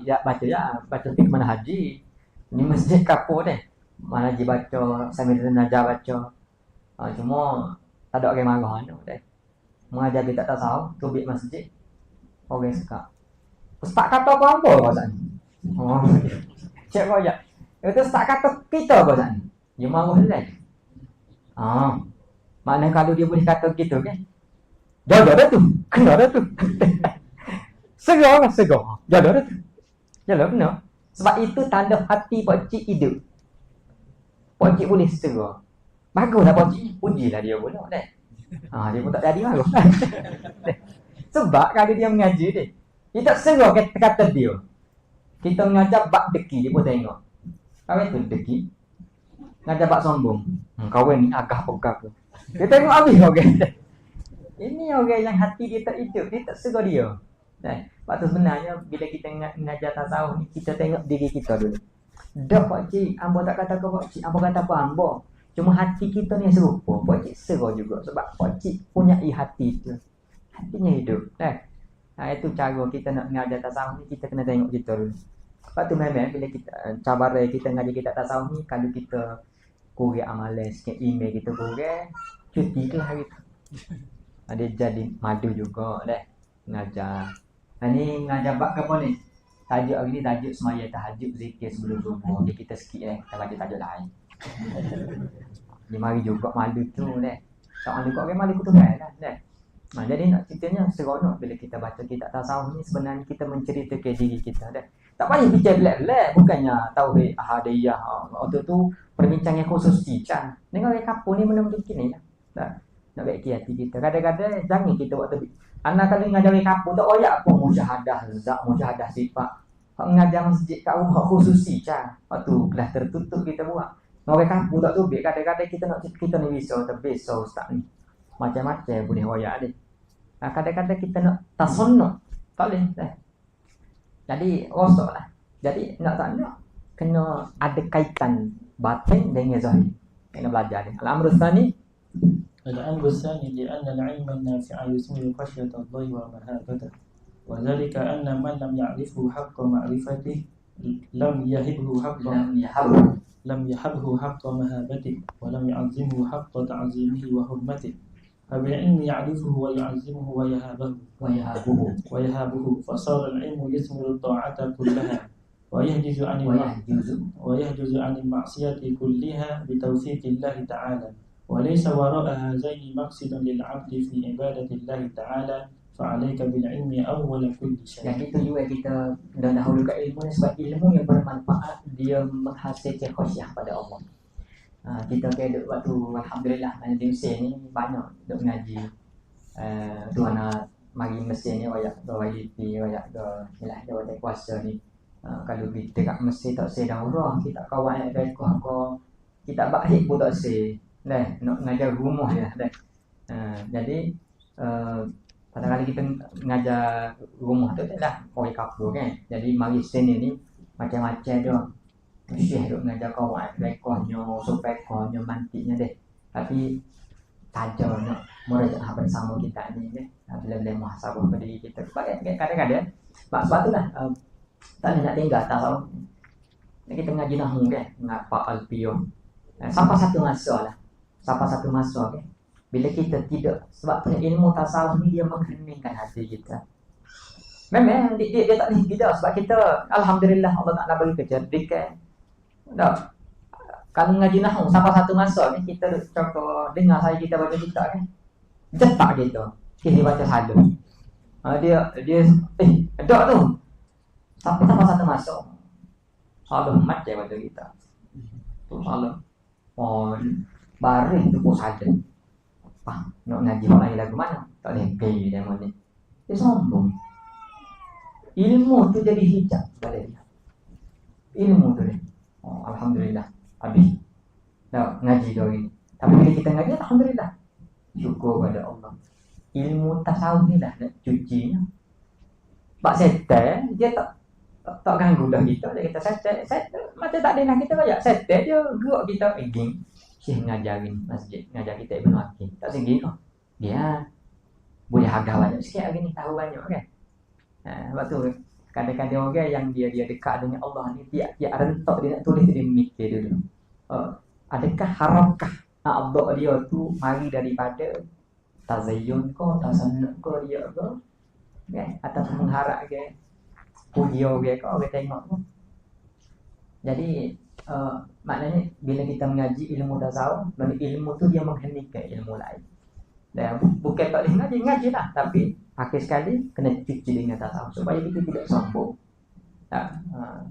baca fiqh mana haji. Ni masjid kapur deh. Mana haji baca, sambil najar baca. Cuma tak ada orang marah deh. Mengajar kita tak tahu, tubik masjid. Orang suka. Ustaz kata apa kau Ustaz ni? Cek royak. Itu Ustaz kata kita Ustaz ni. Dia marah lagi. Maknanya kalau dia boleh kata gitu kan. Jaga dah tu. Kena dah tu. Segar. Jaga dah tu. Jaga kena. Sebab itu tanda hati Pak Cik hidup. Pak Cik boleh segar. Baguslah Pak Cik. Pujilah dia pula dah. Dia pun tak jadi marah. Sebab kalau dia mengaji dia tak segar kata dia. Kita mengajar bab deki, dia pun tengok. Kau itu deki. Ngajar bab sombong. Kawan ni agak pegak tu. Dia tengok habis orang. Ini orang yang hati dia tak hidup, dia tak segar dia. Sebab tu sebenarnya bila kita mengajar tasawuf ni, kita tengok diri kita dulu. Dah Pak Cik, hamba tak kata ke Pak Cik, hamba kata apa hamba. Cuma hati kita ni serupa. Pak Cik segar juga sebab Pak Cik punya hati tu. Hatinya hidup. Itu cara kita nak mengajar tasawuf ni, kita kena tengok kita dulu. Lepas tu memang bila kita cabaran kita ngaji kita tasawuf ni, kalau kita kurang amalan sikit, email kita kurang, cuti ke hari tu. Dia jadi madu juga dah mengajar. Ni mengajar bab apa ni? tajuk hari ni tajuk semaya tahajud zikir sebelum subuh. Jadi kita sikit kita baca tajuk lain. Dia mari juga malu tu tak malu kau malu ku tu lah jadi nak ceritanya seronok bila kita baca kitab tasawuf ni sebenarnya kita menceritakan diri kita tak payah fikir belak-belak bukannya tauhid ahadiyah waktu tu perbincangan khusus cicang dengan kapur ni benda-benda kini nak baik hati kita kadang-kadang jangan kita waktu anak kalau ngajari kapur tak royak pun musyahadah zat musyahadah sifat mengajar masjid kat rumah khusus cicang waktu kelas tertutup kita buat orang kapur tak tubik kadang-kadang kita ni risau terbesar ustaz ni macam-macam boleh royak dia. Kadang-kadang kita nak tasannuk tak boleh jadi rosaklah. Jadi nak tak nak kena ada kaitan batin dengan zahir. Kena belajar ni. Al-amru tsani الأمر الثاني لأن العلم النافع يثمر خشية الله ومهابته وذلك أن من لم يعرفه حق معرفته لم يحبه حق مهابته ولم يعظمه حق تعظيمه وحرمته فبالعلم يعرفه ويعظمه ويهابه فصار العلم يثمر الطاعة كلها ويحجز عن المعصية كلها بتوفيق الله تعالى وليس وراء هذين مقصد للعبد في عبادة الله تعالى فعليك بالعلم أول كل شيء. Yang itu juga kita dahulukan ilmu sebab ilmu yang bermanfaat dia menghasilkan khasyah pada Allah. Kita kena waktu alhamdulillah di Mesir ni banyak duk mengaji. Tuan nak mari Mesir ni royak ke YP royak ke ialah dia waktu kuasa ni. Kalau kita kat Mesir tak say daurah kita kawan nak rekod apa kita baik pun tak say. Nak mengajar rumah dia jadi pada kali kita mengajar rumah tu adalah orang kapur kan. Jadi mari sini ni macam-macam dia. Syekh duk mengajar kawan rekodnya, sopekonnya, mantiknya deh. Tapi tajam nak mereka hampir sama kita ni deh. Bila-bila muhasabah pada diri kita. Kadang-kadang sebab tu lah tak nak tinggal tasawuf. Kita mengaji nahwu kan, ngapa alpiyah. Sampai satu masa kan. Bila kita tidak sebab ilmu tasawuf ni dia mengheningkan hati kita. Memang dia tak ni tidak sebab kita alhamdulillah Allah Taala bagi kecerdikan. Tak. Kalau ngaji nahwu sampai satu masa ni kita contoh dengar saya kita baca kitab kan. Cetak gitu. Kita baca salah. Dia ada tu. Sampai satu masa. Salah macam baca kita. Tu salah. Baris tu pun salah. Nak ngaji orang lain lagu mana? Tak boleh pergi dia mana. Dia sombong. Ilmu tu jadi hijab pada dia. Ilmu tu dia. Alhamdulillah. Habis. Dah ngaji dah ini. Tapi bila kita ngaji alhamdulillah. Syukur pada Allah. Ilmu tasawuf ni dah nak cucinya. Pak setan dia tak ganggu dah kita. Dia kata setan macam tak ada nak kita banyak. Setan dia gerak kita pergi. Syekh ngajarin masjid, ngajar kita Ibn Hakim. Tak segi kau. Dia boleh harga banyak sikit hari ni, tahu banyak kan. Sebab tu kadang-kadang orang yang dia dekat dengan Allah ni tiap-tiap rentak dia nak tulis dia mikir dulu. Adakah harakah abdak dia tu mari daripada tazayyun ko, tasannuq ko dia ke? Kan? Atau mengharap ke puji orang ko, orang tengok tu. Jadi maknanya bila kita mengaji ilmu tasawuf, ilmu tu dia mengheningkan ilmu lain. Dan bukan tak boleh ngaji lah, tapi akhir sekali kena cuci dengan tasawuf supaya kita tidak sombong.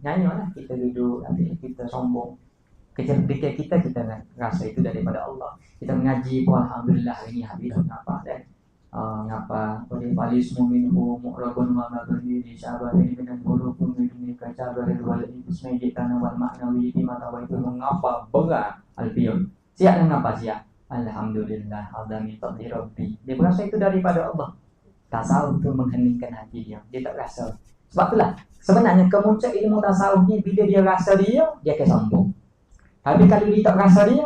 Nyanyilah kita duduk tapi kita sombong. Kecerdikan kita rasa itu daripada Allah. Kita mengaji pun alhamdulillah hari ni habis ngapa dan ngapa boleh balis minhu mu'rabun wa mabni di syabari dengan hurufun ini kacabari wal ismi kana wal ma'nawi di mata wa itu mengapa berat alfiyun siap mengapa siap alhamdulillah azami taqdir rabbi dia berasa itu daripada Allah. Tasawuf itu mengheningkan hati dia tak rasa. Sebab itulah sebenarnya kemuncak ilmu tasawuf ni bila dia rasa dia akan sombong. Tapi kalau dia tak rasa dia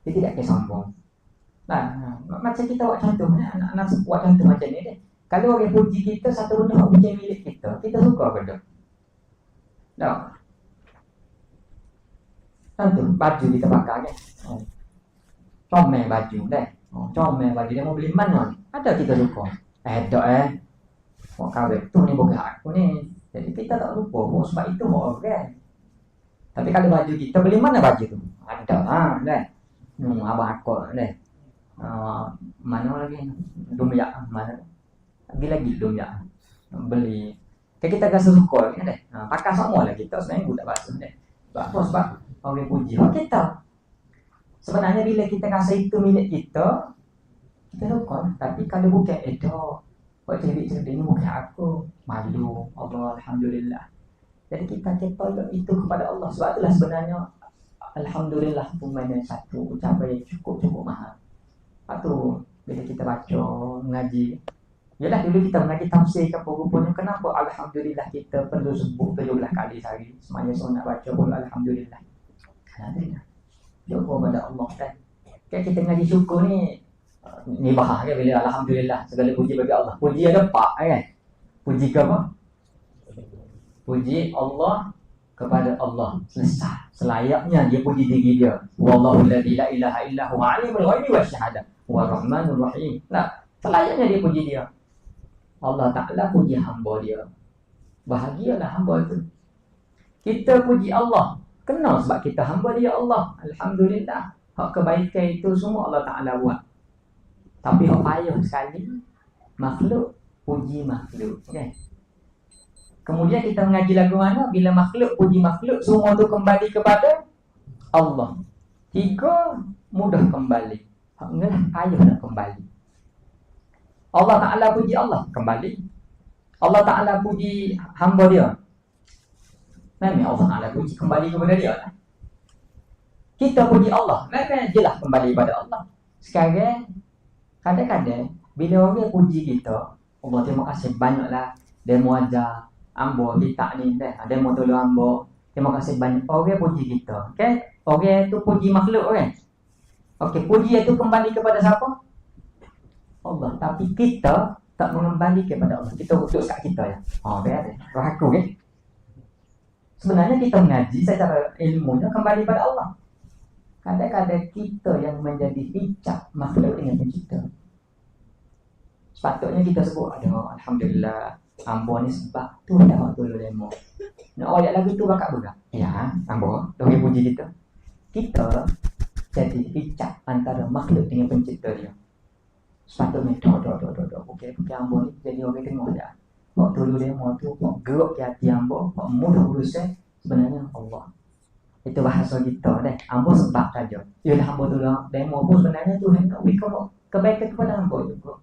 tidak akan sombong. Macam kita buat contoh, anak-anak buat contoh macam ni deh. Kalau orang puji kita satu benda puji milik kita suka ke tak? Tak. Contoh baju kita pakai kan. Comel baju deh. Comel baju dia mau beli mana? Ada kita suka. Tak. Kau kawin tu ni bukan aku ni Jadi kita tak lupa pun sebab itu orang. Tapi kalau baju kita beli mana baju tu? Ada dah. Abang aku dah. Mana lagi? Dumyak mana? Lagi dumyak. Beli. Kita rasa suka kan dah. Pakai semua lah kita sebenarnya budak basuh dah. Sebab apa? Sebab orang puji kita. Sebenarnya bila kita rasa itu milik kita suka. Tapi kalau bukan itu, buat cerdik-cerdik ni bukan aku, malu. Allah, Alhamdulillah. Jadi kita tolong itu kepada Allah. Sebab itulah sebenarnya Alhamdulillah tu mana satu ucapan yang cukup mahal. Lepas tu bila kita baca mengaji, yalah dulu kita mengaji tafsir ke apa-apa, kenapa Alhamdulillah kita perlu sebut 17 kali sehari. Semuanya nak baca pun Alhamdulillah. Alhamdulillah. Syukur pada Allah kan. Kan kita ngaji syukur ni bahar kan bila Alhamdulillah segala puji bagi Allah. Puji ada pak kan. Puji ke apa? Puji Allah kepada Allah. Selesai. Selayaknya dia puji diri dia. Wallahu la ilaha illa huwa alimul ghaibi wasyahadah. Wa rahmanur rahim. Nah, selayaknya dia puji dia. Allah Ta'ala puji hamba dia. Bahagialah hamba itu. Kita puji Allah. Kenal sebab kita hamba dia Allah. Alhamdulillah. Hak kebaikan itu semua Allah Ta'ala buat. Tapi hak payah sekali makhluk puji makhluk kan? Kemudian kita mengaji lagu mana? Bila makhluk puji makhluk, semua tu kembali kepada Allah. 3 mudah kembali. Hak enggak payah nak kembali. Allah Ta'ala puji Allah, kembali. Allah Ta'ala puji hamba dia, memang Allah Ta'ala puji kembali kepada dia. Kita puji Allah, memang jelas kembali kepada Allah. Sekarang kadang-kadang bila orang puji kita, Allah terima kasih banyaklah dia mau ajar ambo kita ni dah, dia mau tolong ambo, terima kasih banyak. Orang puji kita, okey? Orang tu puji makhluk kan? Okey, puji itu kembali kepada siapa? Allah. Tapi kita tak mengembali kepada Allah. Kita duduk kat kita ya. Biar aku kan. Sebenarnya kita mengaji secara ilmunya kembali pada Allah. Kadang-kadang kita yang menjadi hijab makhluk dengan pencipta. Sepatutnya kita sebut, Alhamdulillah, ambo ni sebab tu dah waktu lu demo. Nak ayat lagu tu bakal berak. Ya, ambo, dia puji kita. Kita jadi hijab antara makhluk dengan pencipta dia. Sepatutnya Okey, ambo ni jadi orang tengok dah. Waktu lu demo tu, gerak ke hati ambo, mudah urusan sebenarnya Allah. Itu bahasa kita dah. Ambo sebab saja. Yalah ambo tu dah demo pun sebenarnya Tuhan nak beri kebaikan kepada ambo juga.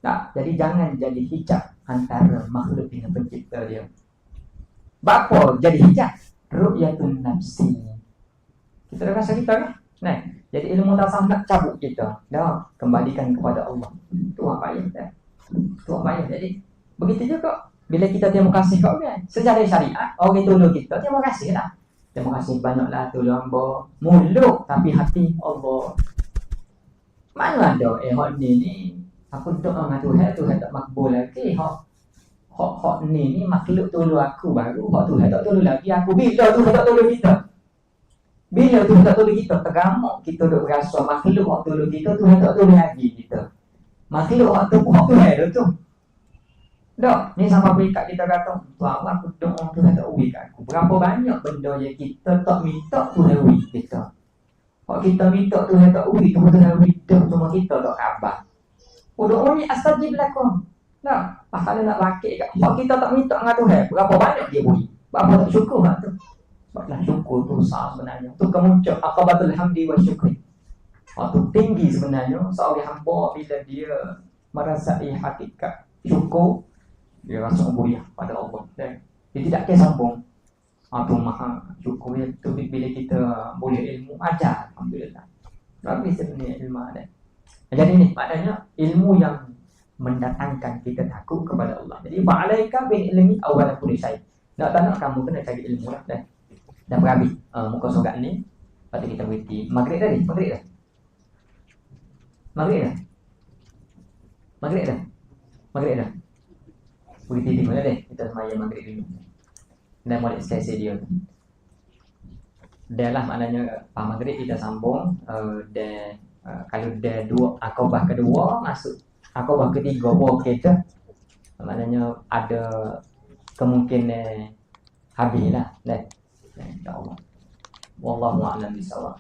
Tak, jadi jangan jadi hijab antara makhluk dengan pencipta dia. Bapa jadi hijab? Ru'yatun nafsi. Kita dah rasa kita kan? Nah, jadi ilmu tasawuf nak cabut kita. Dah, kembalikan kepada Allah. Tu apa payah dah. Tu apa payah. Jadi begitu juga bila kita terima kasih kau kan. Secara syariat orang tolong kita, terima kasih lah. Terima kasih banyaklah tolong hamba. Mulut tapi hati Allah. Mana ada hak ni aku doa dengan Tuhan tak makbul lagi. Hak ni makhluk tolong aku baru. Hak Tuhan tak tolong lagi aku. Bila Tuhan tak tolong kita? Bila Tuhan tak tolong kita? Tergamuk kita duk rasa makhluk hak tolong kita, Tuhan tak tolong lagi kita. Makhluk hak tu hak Tuhan tu. Dah, ni sama berikat kita kata, Tuhan aku doa Tuhan tak uji kat aku. Berapa banyak benda yang kita tak minta Tuhan uji kita. Kalau kita minta Tuhan tak uji, Tuhan uji cuma kita tak khabar. Doa ni astajib lakum. Dah, pasal nak bakit kat. Kalau kita tak minta dengan Tuhan, berapa banyak dia uji. Berapa tak syukur kat tu. Sebablah syukur tu sah sebenarnya. Tu kemuncak aqabatul hamdi wa syukri. Tu tinggi sebenarnya seorang hamba bila dia merasai hakikat syukur. Dia rasa ubudiyah pada Allah dan dia tidak kesambung. Tu maha syukur itu bila kita boleh ilmu ajar, alhamdulillah. Tapi sebenarnya ilmu ada. Jadi ni maknanya ilmu yang mendatangkan kita takut kepada Allah. Jadi fa'alaika bil ilmi awwala kulli syai. Nak tak nak kamu kena cari ilmu lah dan berhabis muka surat ni. Lepas tu kita berhenti. Maghrib dah. Berhenti di mana deh? Kita semayang maghrib dulu. Dan mulai sesi dia tu. Dah lah maknanya maghrib kita sambung. Kalau dah dua akobah kedua masuk akobah ketiga buah kita. Maknanya ada kemungkinan habislah. Insya-Allah. Wallahu a'lam bishawab.